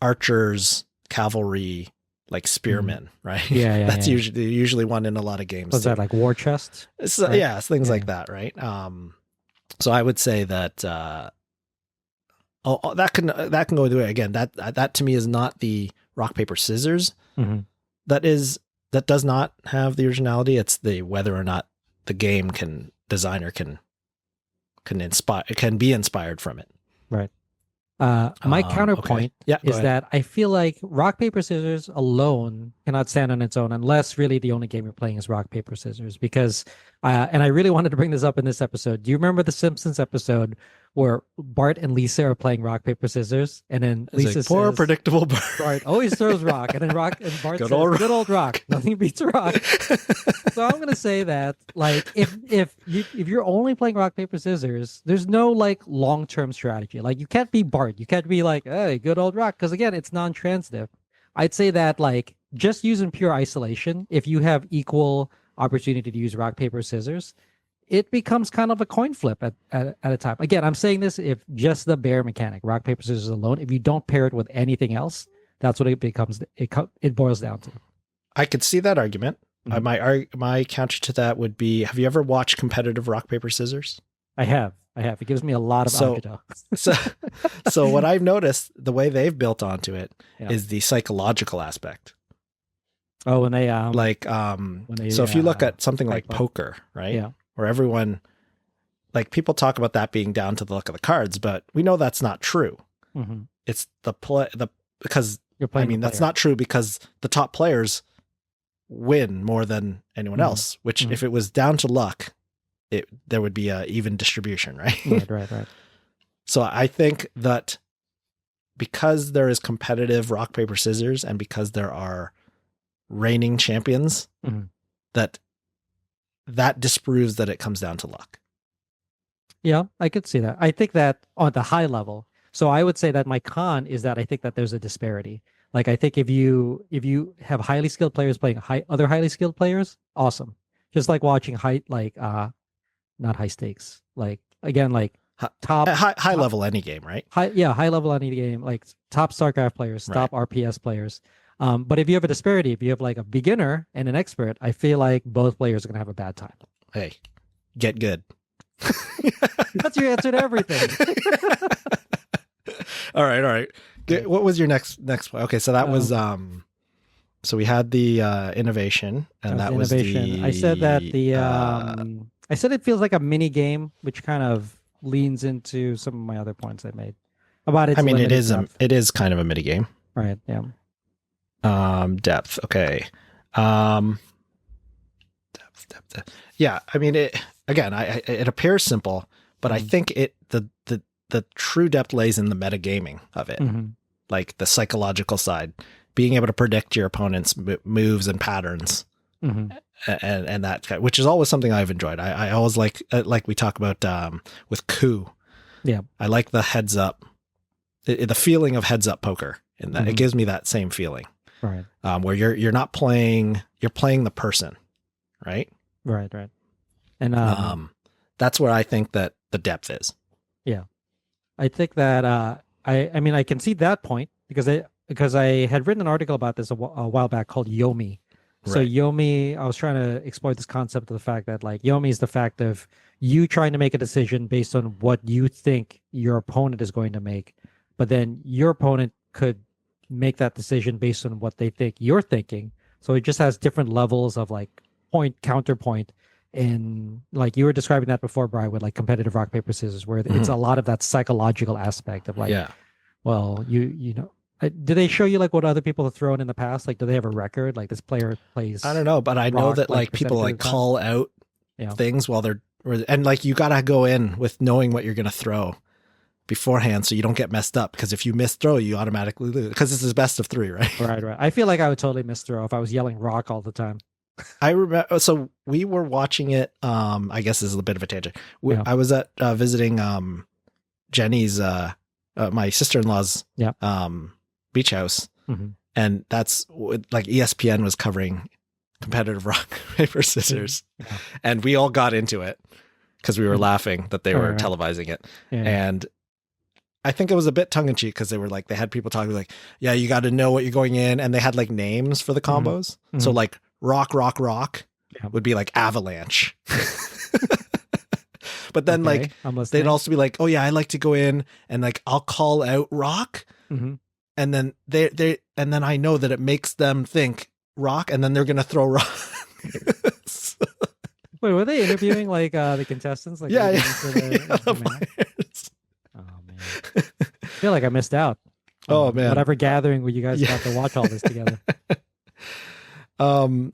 archers, cavalry, like spearmen, right? Yeah, that's usually one in a lot of games. Was that like war chest? So, right? Yeah, things like that, right? So I would say that that can go either way. Again, that to me is not the rock, paper, scissors. That does not have the originality. It's the whether or not the game designer can be inspired from it. Right. My Okay. counterpoint Yeah, go is ahead. that I feel like rock, paper, scissors alone cannot stand on its own unless really the only game you're playing is rock, paper, scissors. Because, and I really wanted to bring this up in this episode. Do you remember the Simpsons episode where Bart and Lisa are playing rock, paper, scissors? And then It's Lisa like poor says, predictable Bart always throws rock. And then Bart Good says, old good old rock. Nothing beats rock. So I'm gonna say that like if you're only playing rock paper scissors, there's no like long term strategy. Like you can't be Bart. You can't be like, hey, good old rock, because again, it's non-transitive. I'd say that like just using pure isolation, if you have equal opportunity to use rock paper scissors, it becomes kind of a coin flip at a time. Again, I'm saying this if just the bare mechanic, rock paper scissors alone. If you don't pair it with anything else, that's what it becomes. It boils down to. I could see that argument. Mhm. My counter to that would be: have you ever watched competitive rock paper scissors? I have. It gives me a lot of So, agita. so, so what I've noticed, the way they've built onto it Yeah. is the psychological aspect. Oh, when they Like, when they so if you look at something like like poker, right? yeah. Where everyone, like people talk about that being down to the luck of the cards, but we know that's not true. Mm-hmm. It's because You're I playing mean, the that's player. not true because the top players win more than anyone Mhm. else, which Mhm. if it was down to luck, there would be a even distribution, right? Right. So I think that because there is competitive rock, paper, scissors, and because there are reigning champions, Mhm. that disproves that it comes down to luck. Yeah, I could see that. I think that on the high level. So I would say that my con is that I think that there's a disparity. Like I think if you have highly skilled players playing other highly skilled players, awesome. Just like watching not high stakes. Like again, like top High top level any game, right? high level any game, like top StarCraft players, Right. top RPS players. But if you have a disparity, if you have like a beginner and an expert, I feel like both players are gonna have a bad time. Hey, get good. That's your answer to everything. All right. What was your next point? Okay, so that was so we had the innovation, and that was innovation. the I said that I said it feels like a mini game, which kind of leans into some of my other points I made about its I mean, limited depth. it is kind of a mini game. Right. Yeah. Depth. Okay. Depth. Yeah. I mean, it appears simple, but I think the true depth lays in the metagaming of it, like the psychological side, being able to predict your opponent's moves and patterns, and that, which is always something I've enjoyed. I always like we talk about with coup. Yeah. I like the heads up, the feeling of heads up poker, and that it gives me that same feeling. Right. Where you're not playing, you're playing the person, right? Right. And that's where I think that the depth is. yeah, I think that I mean I can see that point because I had written an article about this a while back called Yomi. So Right. Yomi, I was trying to exploit this concept of the fact that like Yomi is the fact of you trying to make a decision based on what you think your opponent is going to make, but then your opponent could make that decision based on what they think you're thinking. So it just has different levels of like point, counterpoint. And like you were describing that before, Brian, with like competitive rock, paper, scissors, where it's a lot of that psychological aspect of like, Yeah. well, you know, do they show you like what other people have thrown in the past? Like, do they have a record? Like this player plays. I don't know, but I know rock, that like people percentage like of the time? call out Yeah. things while they're, and like you gotta go in with knowing what you're gonna throw beforehand, so you don't get messed up. Because if you miss throw, you automatically lose. Because this is best of 3, right? Right. I feel like I would totally miss throw if I was yelling rock all the time. I remember. So we were watching it. I guess this is a bit of a tangent. Yeah. I was at visiting Jenny's, my sister-in-law's Yeah. beach house, Mhm. and that's like ESPN was covering competitive rock paper scissors, Yeah. and we all got into it because we were laughing that they were Right. televising it, Yeah. and I think it was a bit tongue in cheek because they had people talking like, yeah, you got to know what you're going in, and they had like names for the combos. So like rock Yeah. would be like avalanche. But then Okay, like I'm they'd listening. also be like, oh yeah, I like to go in and like I'll call out rock, Mhm. and then and then I know that it makes them think rock, and then they're gonna throw rock. So, Wait, were they interviewing like the contestants? Like yeah, leading yeah, into the- yeah, the oh, man. players. Oh man. feel like I missed out. Oh man. Whatever gathering where you guys Yeah. got to watch all this together. um,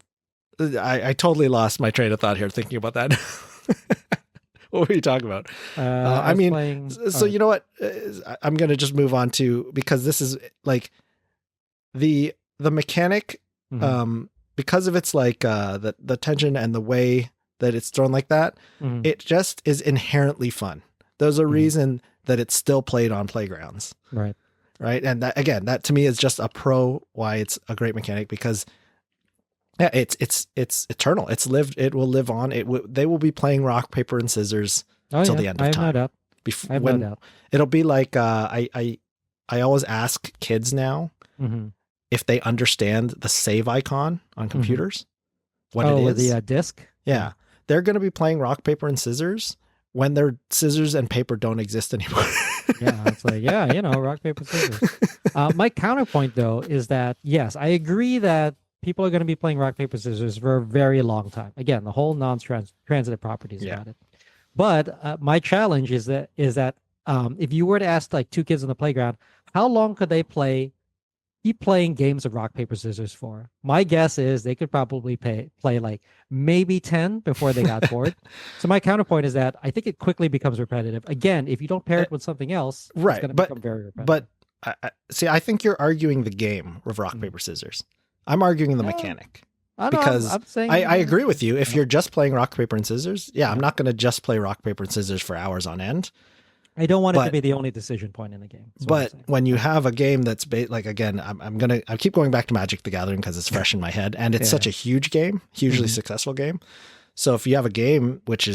I totally lost my train of thought here thinking about that. What were you talking about? I I was mean, playing. so you know what? I'm going to just move on to, because this is like the mechanic, Mhm, because of its like the tension and the way that it's thrown like that, mhm, it just is inherently fun. There's a mhm. reason that it's still played on playgrounds, Right. right? And that, again, that to me is just a pro why it's a great mechanic, because yeah, it's eternal. It's lived. It will live on. They will be playing rock, paper, and scissors Oh till yeah, the end I of have no time. doubt. I have no When doubt. it'll be like I always ask kids now Hmm. if they understand the save icon on Hmm. computers, what it Oh, with the is. disc. Yeah, they're going to be playing rock, paper, and scissors when their scissors and paper don't exist anymore. Yeah, it's like, yeah, rock, paper, scissors. My counterpoint, though, is that, yes, I agree that people are going to be playing rock, paper, scissors for a very long time. Again, the whole non-transitive properties Yeah. about it. But my challenge is that if you were to ask like two kids on the playground, how long could they keep playing games of rock, paper, scissors for? My guess is they could probably play like maybe 10 before they got bored. So my counterpoint is that I think it quickly becomes repetitive. Again, if you don't pair it with something else, it's Right, going to become very but repetitive. see, I think you're arguing the game of rock, Mm. paper, scissors. I'm arguing the Uh, mechanic. I know Because I'm saying I agree with you. If yeah, you're just playing rock, paper, and scissors, yeah, I'm yeah. not going to just play rock, paper, and scissors for hours on end. I don't want it to But be the only decision point in the game. That's what I'm but saying. when you Yeah. have a game that's like, again, I keep going back to Magic the Gathering because it's fresh in my head, and it's Yeah. such a huge game, hugely Mhm. successful game. So if you have a game which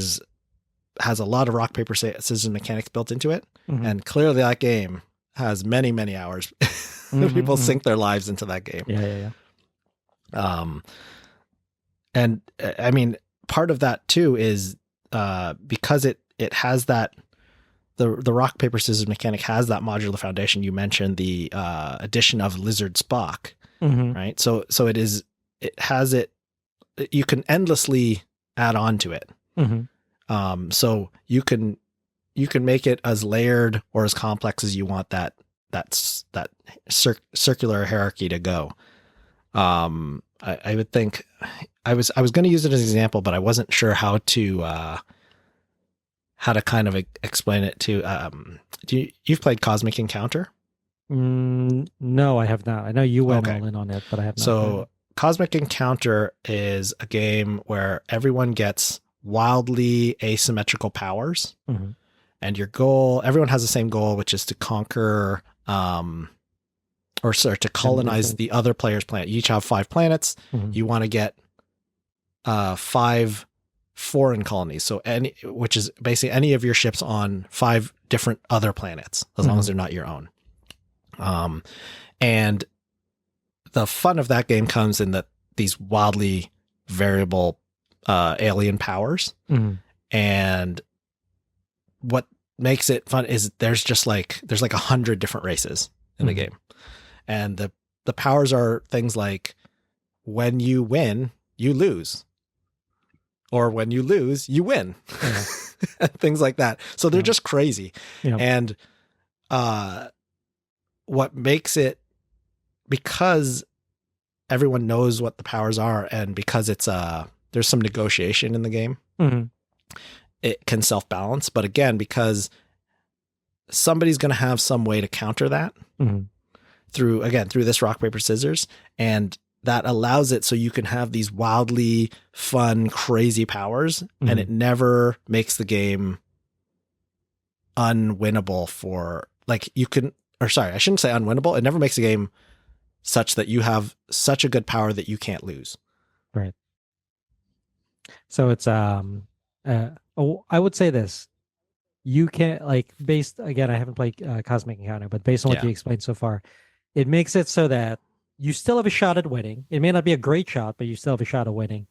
has a lot of rock, paper, scissors mechanics built into it, Mhm. and clearly that game has many hours. Mhm, People mhm. sink their lives into that game. Yeah. Um, and I mean, part of that too is because it has that the rock paper scissors mechanic has that modular foundation. You mentioned the addition of Lizard Spock, Mhm. right? So it has it. You can endlessly add on to it. Mhm. So you can make it as layered or as complex as you want that circular hierarchy to go. I would think I was going to use it as an example, but I wasn't sure how to kind of explain it to. You've played Cosmic Encounter? No, I have not. I know you went Okay, all in on it, but I have not played so it. Cosmic Encounter is a game where everyone gets wildly asymmetrical powers, Mhm. and everyone has the same goal, which is to conquer, or sorry, to 10 colonize different. the other player's planet. You each have 5 planets. Mhm. You want to get 5 foreign colonies. So which is basically any of your ships on 5 different other planets, as long as Mhm. they're not your own. And the fun of that game comes in that these wildly variable alien powers. Mhm. And what makes it fun is there's like 100 different races in the Mhm. game. And the powers are things like, when you win, you lose. Or when you lose, you win. Yeah. Things like that. So they're Yeah. just crazy. Yeah. And what makes it, because everyone knows what the powers are, and because it's there's some negotiation in the game, Mhm. it can self-balance. But again, because somebody's going to have some way to counter that Mhm. through this rock, paper, scissors, and that allows it so you can have these wildly fun, crazy powers, and it never makes the game unwinnable for, like, you can, or sorry, I shouldn't say unwinnable. It never makes the game such that you have such a good power that you can't lose. Right. So it's I would say this. You can't, like, based, again, I haven't played Cosmic Encounter, but based on what Yeah. you explained so far, it makes it so that you still have a shot at winning. It may not be a great shot, but you still have a shot at winning.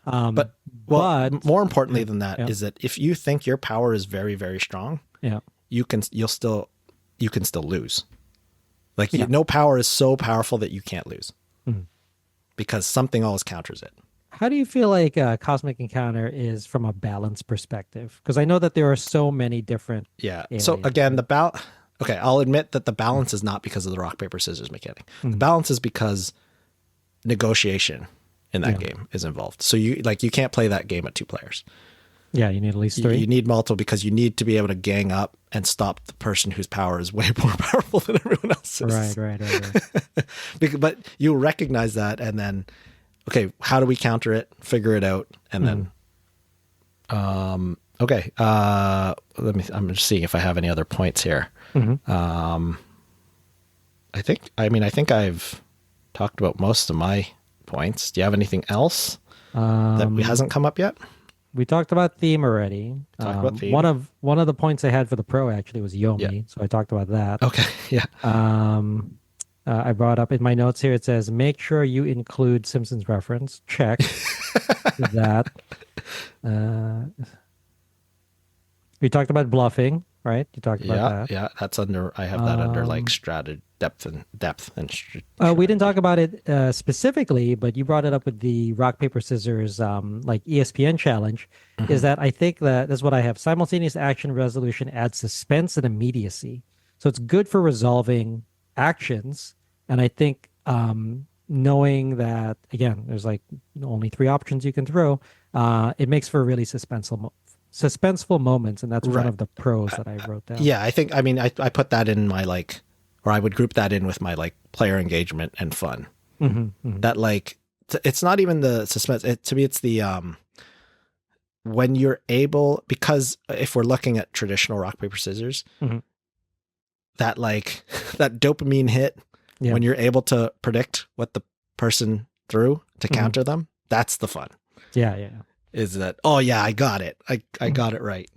But But more importantly yeah, than that yeah, is that if you think your power is very, very strong, yeah, you can still lose. Like, yeah. no power is so powerful that you can't lose, Mhm. because something always counters it. How do you feel like Cosmic Encounter is from a balance perspective? Because I know that there are so many different Yeah. So aliens, again, right? okay, I'll admit that the balance is not because of the rock, paper, scissors mechanic. Mm. The balance is because negotiation in that game is involved. So you can't play that game at 2 players. Yeah, you need at least 3. You need multiple because you need to be able to gang up and stop the person whose power is way more powerful than everyone else's. Right. But you recognize that, and then, okay, how do we counter it? Figure it out, and then, okay. I'm just seeing if I have any other points here. Mm-hmm. I think I've talked about most of my points. Do you have anything else that hasn't come up yet? We talked about theme already. Talked about theme. One of the points I had for the pro actually was Yomi, so I talked about that. Okay, yeah. I brought up in my notes here. It says make sure you include Simpsons reference. Check that. We talked about bluffing, right? You talked about that. Yeah, that's under. I have that under like strata depth and. We didn't talk about it specifically, but you brought it up with the rock paper scissors like ESPN challenge. Is that I think that's what I have. Simultaneous action resolution adds suspense and immediacy, so it's good for resolving actions. And I think knowing that again, there's like only 3 options you can throw. It makes for really suspenseful moments, and that's one of the pros that I wrote down. Yeah, I think. I mean, I put that in my like. Or I would group that in with my like player engagement and fun. That like it's not even the suspense. To me, it's the when you're able, because if we're looking at traditional rock paper scissors, that like that dopamine hit when you're able to predict what the person threw to counter them. That's the fun. Yeah. Is that? Oh yeah, I got it. I got it right.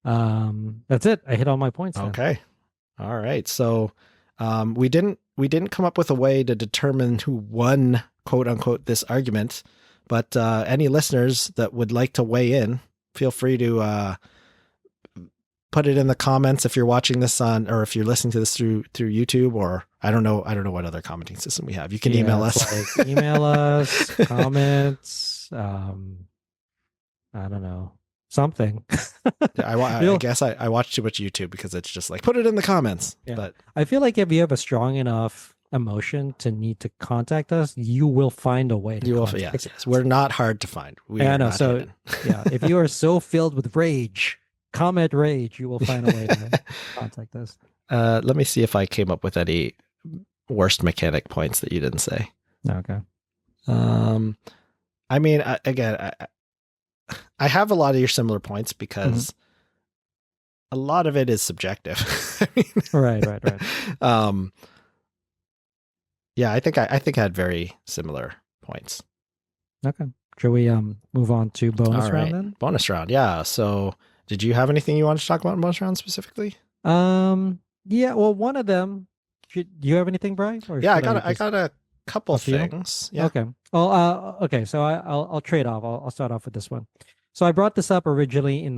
That's it. I hit all my points. Now. Okay. All right. So we didn't come up with a way to determine who won, quote unquote, this argument, but any listeners that would like to weigh in, feel free to put it in the comments if you're watching this on, or if you're listening to this through YouTube, or I don't know what other commenting system we have. You can email us. Like email us, comments. I don't know. Something. I guess I watch too much YouTube because it's just like put it in the comments. Yeah. But I feel like if you have a strong enough emotion to need to contact us, you will find a way to contact us. Yes. We're not hard to find. I know. So yeah, if you are so filled with rage, comment rage, you will find a way to contact us. Let me see if I came up with any worst mechanic points that you didn't say. Okay. I mean, again, I have a lot of your similar points because a lot of it is subjective. I mean, right. Yeah, I think I had very similar points. Okay. Should we move on to bonus round then? Bonus round, yeah. So, did you have anything you wanted to talk about in bonus round specifically? Yeah. Well, one of them. Do you have anything, Brian? Or yeah, I got a couple things. Yeah. Okay. Well, okay. So I'll trade off. I'll start off with this one. So I brought this up originally in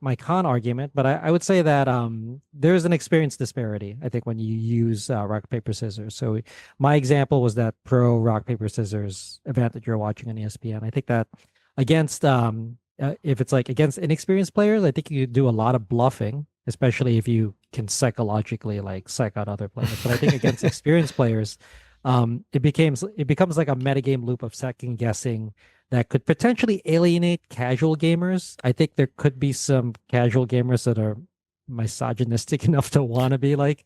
my con argument, but I would say that there's an experience disparity, I think, when you use rock, paper, scissors. So my example was that pro rock, paper, scissors event that you're watching on ESPN. I think that against if it's like against inexperienced players, I think you do a lot of bluffing, especially if you can psychologically like psych out other players. But I think against experienced players, it becomes like a metagame loop of second guessing that could potentially alienate casual gamers. I think there could be some casual gamers that are misogynistic enough to want to be like,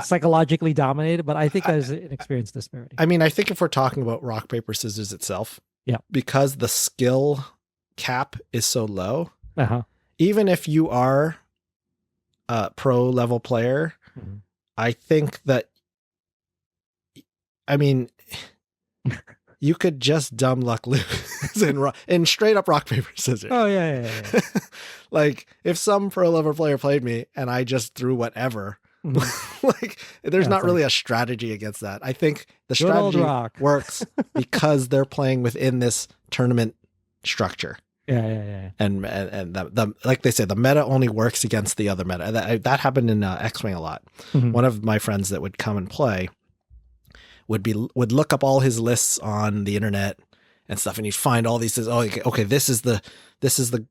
psychologically dominated. But I think there's an experience disparity. I mean, I think if we're talking about rock, paper, scissors itself, because the skill cap is so low, even if you are a pro level player, I think that, I mean, you could just dumb luck lose in straight up rock, paper, scissors. Oh, yeah. Like, if some pro level player played me and I just threw whatever, like, there's not really a strategy against that. I think the strategy works because they're playing within this tournament structure. Yeah. And the like they say, the meta only works against the other meta. That happened in X-Wing a lot. One of my friends that would come and play would look up all his lists on the internet and stuff, and he'd find all these. Oh, okay, this is the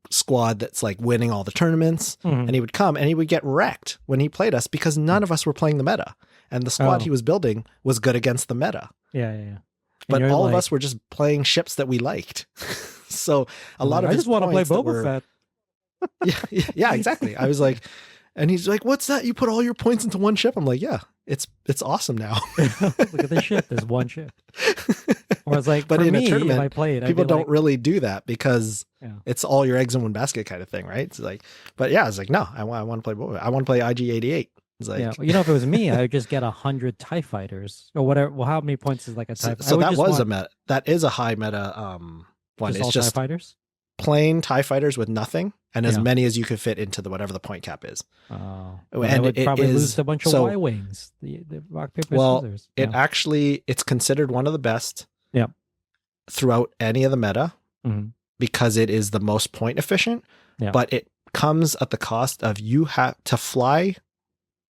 squad that's like winning all the tournaments, and he would come and he would get wrecked when he played us because none of us were playing the meta, and the squad he was building was good against the meta. Yeah. But all of us were just playing ships that we liked. So a lot of I just want to play Boba Fett. Yeah, exactly. I was like, and he's like, "What's that? You put all your points into one ship?" I'm like, "Yeah, it's awesome now." Look at this ship. There's one ship. Or it's like, but for in me, a tournament, if I play it, people don't really do that because it's all your eggs in one basket kind of thing, right? It's like, but yeah, it's like, no, I want to play Boba. I want to play IG-88. It's like, if it was me, I would just get 100 TIE fighters or whatever. Well, how many points is like a TIE fighter? So that was a meta. That is a high meta one. Just it's all just TIE fighters? plain TIE fighters with nothing and as many as you could fit into whatever the point cap is. Oh. And I would probably lose a bunch of Y-Wings, the rock, paper, scissors. It's considered one of the best throughout any of the meta because it is the most point efficient, but it comes at the cost of you have to fly.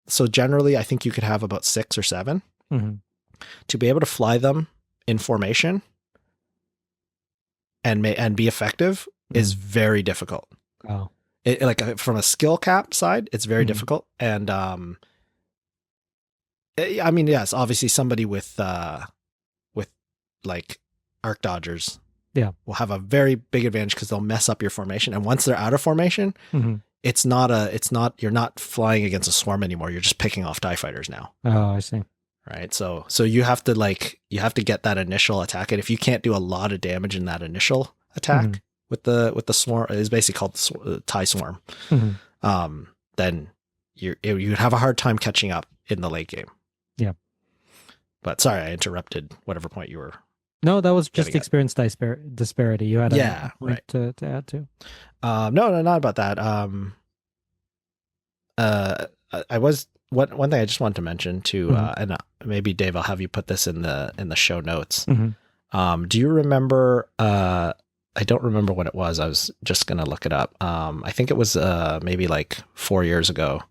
So generally, I think you could have about 6 or 7 to be able to fly them in formation and be effective is very difficult. Oh, like from a skill cap side, it's very difficult. And I mean, yes, obviously somebody with like arc dodgers, will have a very big advantage because they'll mess up your formation. And once they're out of formation, you're not flying against a swarm anymore. You're just picking off TIE fighters now. Oh, I see. Right. So you have to get that initial attack. And if you can't do a lot of damage in that initial attack with the swarm, it's basically called the TIE swarm. Then you'd have a hard time catching up in the late game. Yeah. But sorry, I interrupted whatever point you were. No, that was just experience disparity. You had a point to add to. No, not about that. I was one thing I just wanted to mention too, and maybe Dave, I'll have you put this in the show notes. Do you remember? I don't remember what it was. I was just gonna look it up. I think it was maybe like 4 years ago.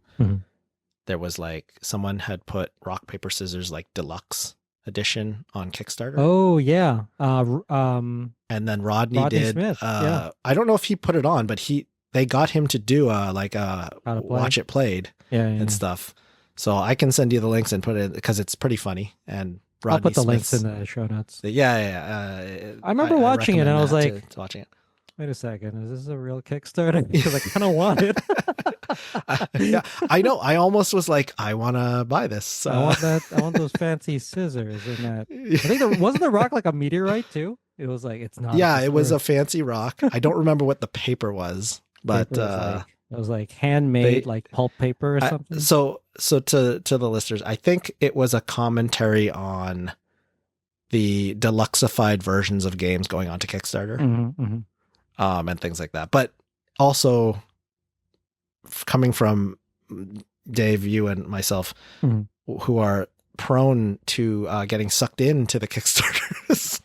There was like someone had put rock paper scissors like deluxe edition on Kickstarter. Oh yeah. And then Rodney did. Smith. I don't know if he put it on, but they got him to do watch it played and stuff. So I can send you the links and put it because it's pretty funny. And Rodney I'll put the Smith's, links in the show notes. Yeah. I remember watching it and I was like, to watching it. Wait a second, is this a real Kickstarter? Because I kind of want it. Yeah, I know. I almost was like, I want to buy this. I want that. I want those fancy scissors and that. I think wasn't the rock like a meteorite too? It was like it's not. Yeah, it was a fancy rock. I don't remember what the paper was, but it was like handmade, like pulp paper or something. So to the listeners, I think it was a commentary on the deluxeified versions of games going on to Kickstarter, and things like that. But also coming from Dave, you and myself, who are prone to getting sucked into the Kickstarters.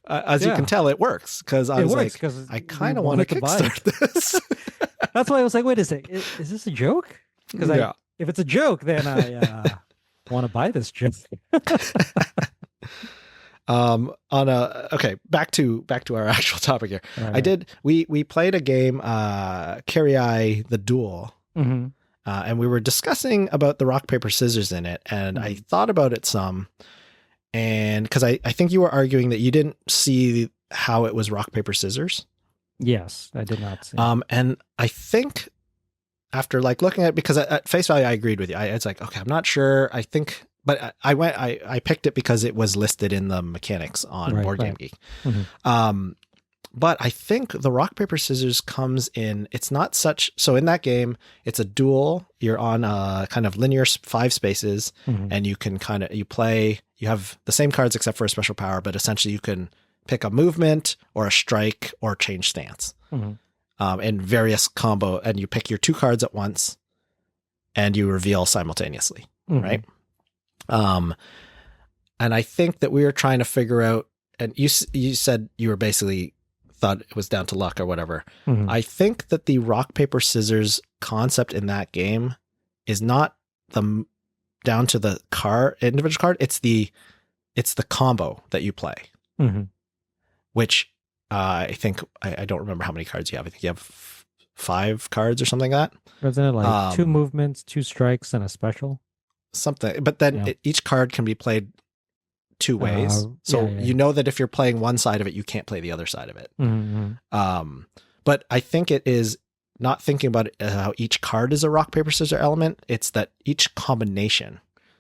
As you can tell, it works because I was like, I kind of want to kickstart this. That's why I was like, wait a sec, is this a joke? Because if it's a joke, then I want to buy this joke. Back to our actual topic here. Right. We played a game, Carry I the Duel, and we were discussing about the rock paper scissors in it, and I thought about it some. And because I think you were arguing that you didn't see how it was rock, paper, scissors. Yes, I did not see. And I think after like looking at it, because at face value, I agreed with you. It's like, okay, I'm not sure. I think, but I picked it because it was listed in the mechanics on Board Game Geek. But I think the rock, paper, scissors comes in, it's not such, so in that game, it's a duel. You're on a kind of linear 5 spaces and you can you have the same cards except for a special power, but essentially you can pick a movement or a strike or change stance in various combo, and you pick your 2 cards at once and you reveal simultaneously. Right. And I think that we were trying to figure out, and you said you were basically thought it was down to luck or whatever. I think that the rock, paper, scissors concept in that game is not down to the individual card. It's the combo that you play. which I think I don't remember how many cards you have. I think you have 5 cards or something like that. Isn't it like 2 Um, movements, 2 strikes, and a special? something, but then Yeah. each card can be played 2 ways. So Yeah. you know that if you're playing one side of it, you can't play the other side of it. Mm-hmm. But I think it is not thinking about how each card is a rock, paper, scissors element. It's that each combination.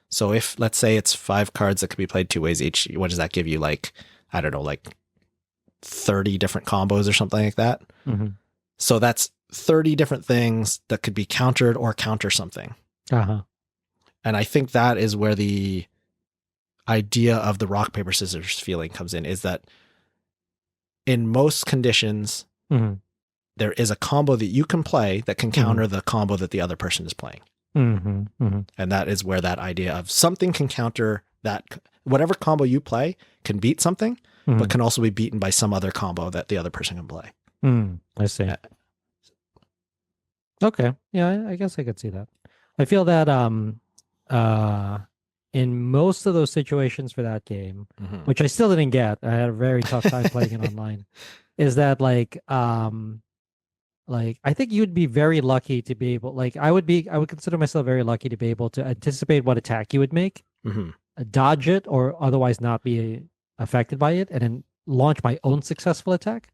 So if, let's say it's 5 cards that could be played 2 ways each, what does that give you? Like, I don't know, like 30 different combos or something like that. Mm-hmm. So that's 30 different things that could be countered or counter something. Uh-huh. And I think that is where the idea of the rock, paper, scissors feeling comes in, is that in most conditions, Mm-hmm. there is a combo that you can play that can counter the combo that the other person is playing. Mm-hmm. Mm-hmm. And that is where that idea of something can counter that, whatever combo you play can beat something, Mm-hmm. but can also be beaten by some other combo that the other person can play. I see. Okay. Yeah, I guess I could see that. I feel that in most of those situations for that game, Mm-hmm. which I still didn't get, I had a very tough time playing it online, is that like I think you'd be very lucky to be able, like I would consider myself very lucky to be able to anticipate what attack you would make, Mm-hmm. dodge it or otherwise not be affected by it, and then launch my own successful attack.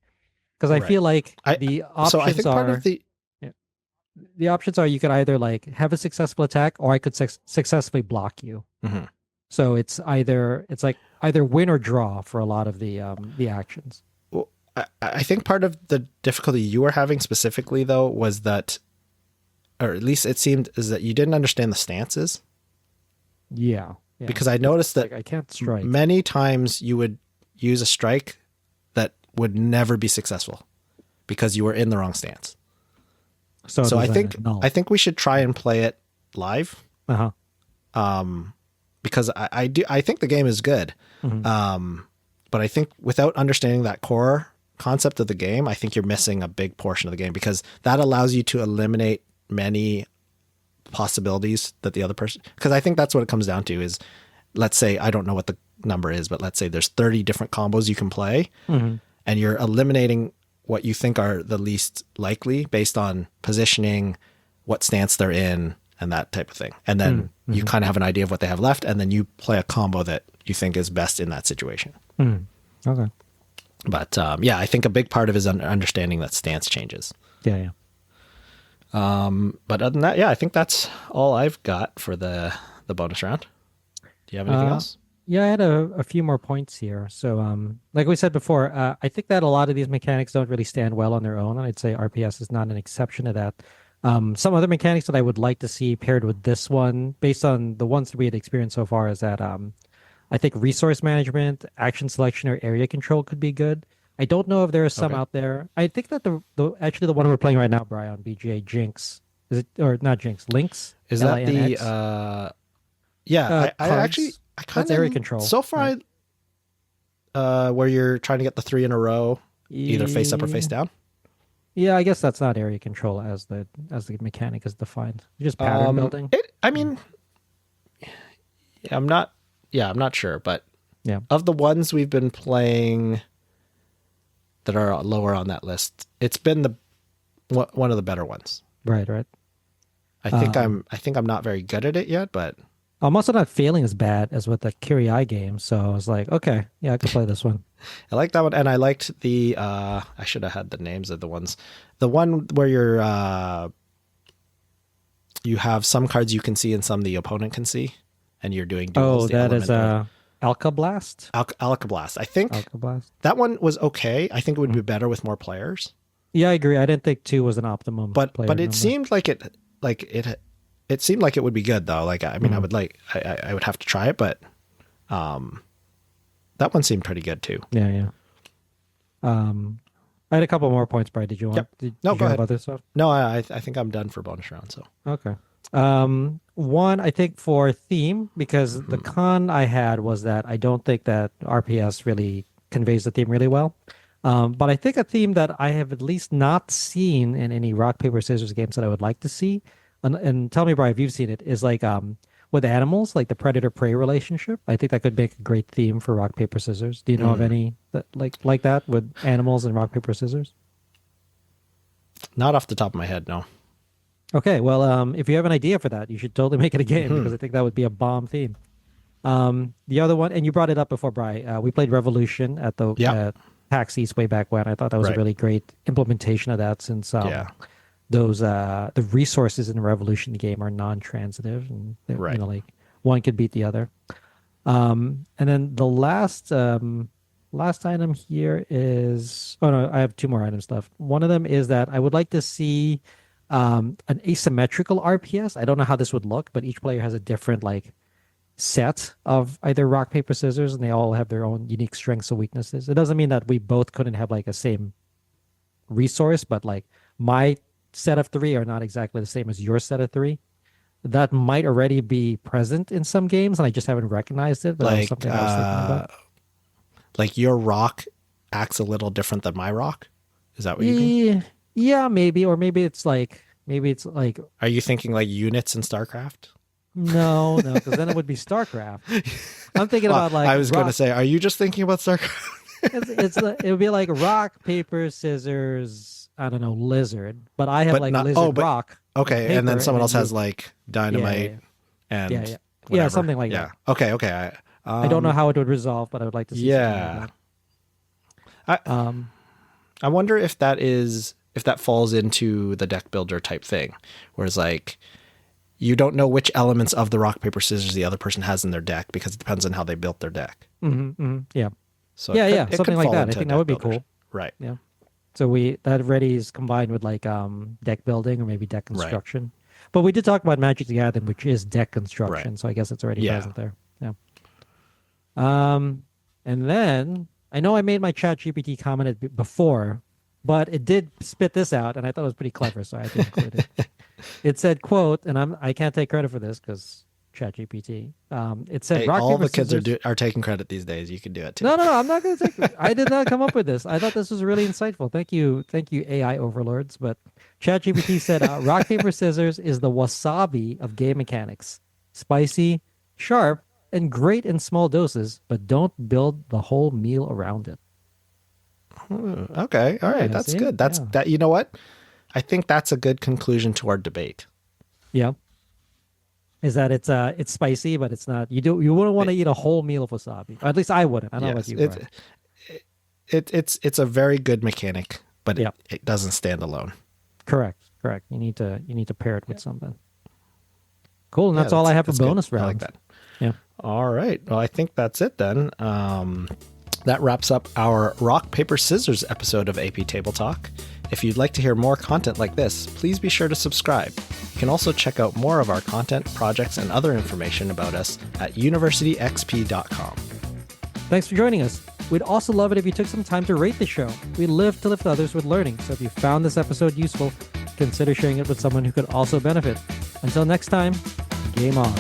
Because I Right. feel like I think part of the options are you could either like have a successful attack or I could successfully block you. Mhm. So it's like either win or draw for a lot of the actions. Well, I think part of the difficulty you were having specifically though was that, or at least it seemed, is that you didn't understand the stances. Yeah. Because I noticed that like I can't strike. many times you would use a strike that would never be successful because you were in the wrong stance. So I think we should try and play it live. Uh-huh. Because I think the game is good. Mm-hmm. But I think without understanding that core concept of the game, I think you're missing a big portion of the game, because that allows you to eliminate many possibilities that the other person, because I think that's what it comes down to is, let's say, I don't know what the number is, but let's say there's 30 different combos you can play, Mm-hmm. and you're eliminating what you think are the least likely based on positioning, what stance they're in, and that type of thing. And then you kind of have an idea of what they have left, and then you play a combo that you think is best in that situation. Okay. But yeah, I think a big part of it is understanding that stance changes. Yeah. But other than that, yeah, I think that's all I've got for the bonus round. Do you have anything else? Yeah, I had a few more points here. So, like we said before, I think that a lot of these mechanics don't really stand well on their own, and I'd say RPS is not an exception to that. Some other mechanics that I would like to see paired with this one, based on the ones that we had experienced so far, is that I think resource management, action selection, or area control could be good. I don't know if there are some out there. I think that the one we're playing right now, Brian, BGA Jinx, is it, or not Jinx, Lynx? Is that LINX? I kind That's area control. So far, right? where you're trying to get the 3 in a row, either face up or face down. Yeah, I guess that's not area control as the mechanic is defined. Just pattern building. I'm not sure, but yeah, of the ones we've been playing that are lower on that list, it's been one of the better ones. Right. I think I'm not very good at it yet, but I'm also not failing as bad as with the Kirai game, so I was like, okay, yeah, I can play this one. I like that one, and I liked the I should have had the names of the ones. The one where you have some cards you can see and some the opponent can see, and you're doing duels. That is Alkablast? Alkablast. I think Alkablast. That one was okay. I think it would be better with more players. Yeah, I agree. I didn't think 2 was an optimum. But it seemed like it seemed like it would be good though. Like, I mean, I would have to try it, but that one seemed pretty good too. Yeah. I had a couple more points, Brian. Did you want? Yep. Did No, you go have ahead. other stuff? No, I think I'm done for bonus round. So okay. One, I think for theme, because the con I had was that I don't think that RPS really conveys the theme really well. But I think a theme that I have at least not seen in any rock, paper, scissors games that I would like to see, and tell me, Brian, if you've seen it, is like with animals, like the predator-prey relationship. I think that could make a great theme for rock, paper, scissors. Do you know of any that like that with animals and rock, paper, scissors? Not off the top of my head, no. Okay, well, if you have an idea for that, you should totally make it a game because I think that would be a bomb theme. The other one, and you brought it up before, Bri. We played Revolution at the PAX East way back when. I thought that was a really great implementation of that since those the resources in the Revolution game are non-transitive, and you know, like one could beat the other. And then the last item here is I have two more items left. One of them is that I would like to see an asymmetrical RPS. I don't know how this would look, but each player has a different like set of either rock, paper, scissors, and they all have their own unique strengths and weaknesses. It doesn't mean that we both couldn't have like a same resource, but like my set of three are not exactly the same as your set of three. That might already be present in some games, and I just haven't recognized it. But that was something I was thinking about. Like your rock acts a little different than my rock. Is that what you mean? Yeah, maybe, or maybe it's like. Are you thinking like units in StarCraft? No, because then it would be StarCraft. I'm thinking about like. I was going to say, are you just thinking about StarCraft? It would be like rock, paper, scissors. I don't know, lizard, but I have lizard, rock. Okay, paper, and then someone else has like dynamite and yeah, something like that. Okay. I don't know how it would resolve, but I would like to see. Yeah. Like that. I wonder if that falls into the deck builder type thing, whereas like you don't know which elements of the rock paper scissors the other person has in their deck because it depends on how they built their deck. Yeah. So it something like that. I think that would be cool. Right. Yeah. So that already is combined with like deck building or maybe deck construction. Right. But we did talk about Magic the Gathering, which is deck construction. Right. So I guess it's already present there. Yeah. And then I know I made my ChatGPT comment before, but it did spit this out, and I thought it was pretty clever, so I had to include it. It said, "quote," and I can't take credit for this because ChatGPT. It said, "Rock, all paper, the kids scissors." are taking credit these days. You can do it too. No, I'm not going to take it. I did not come up with this. I thought this was really insightful. Thank you, AI overlords. But ChatGPT said, "Rock, paper, scissors is the wasabi of game mechanics. Spicy, sharp, and great in small doses, but don't build the whole meal around it." Okay, all right, that's good. That. You know what? I think that's a good conclusion to our debate. Yeah. Is that it's spicy, but it's not. You wouldn't want to eat a whole meal of wasabi. Or at least I wouldn't. I don't know what you would. It's a very good mechanic, but it doesn't stand alone. Correct. You need to pair it with something. Cool, and that's all I have for bonus round. I like that. Yeah. All right. Well, I think that's it then. That wraps up our rock, paper, scissors episode of AP Table Talk. If you'd like to hear more content like this, please be sure to subscribe. You can also check out more of our content, projects, and other information about us at universityxp.com. Thanks for joining us. We'd also love it if you took some time to rate the show. We live to lift others with learning, so if you found this episode useful, consider sharing it with someone who could also benefit. Until next time, game on.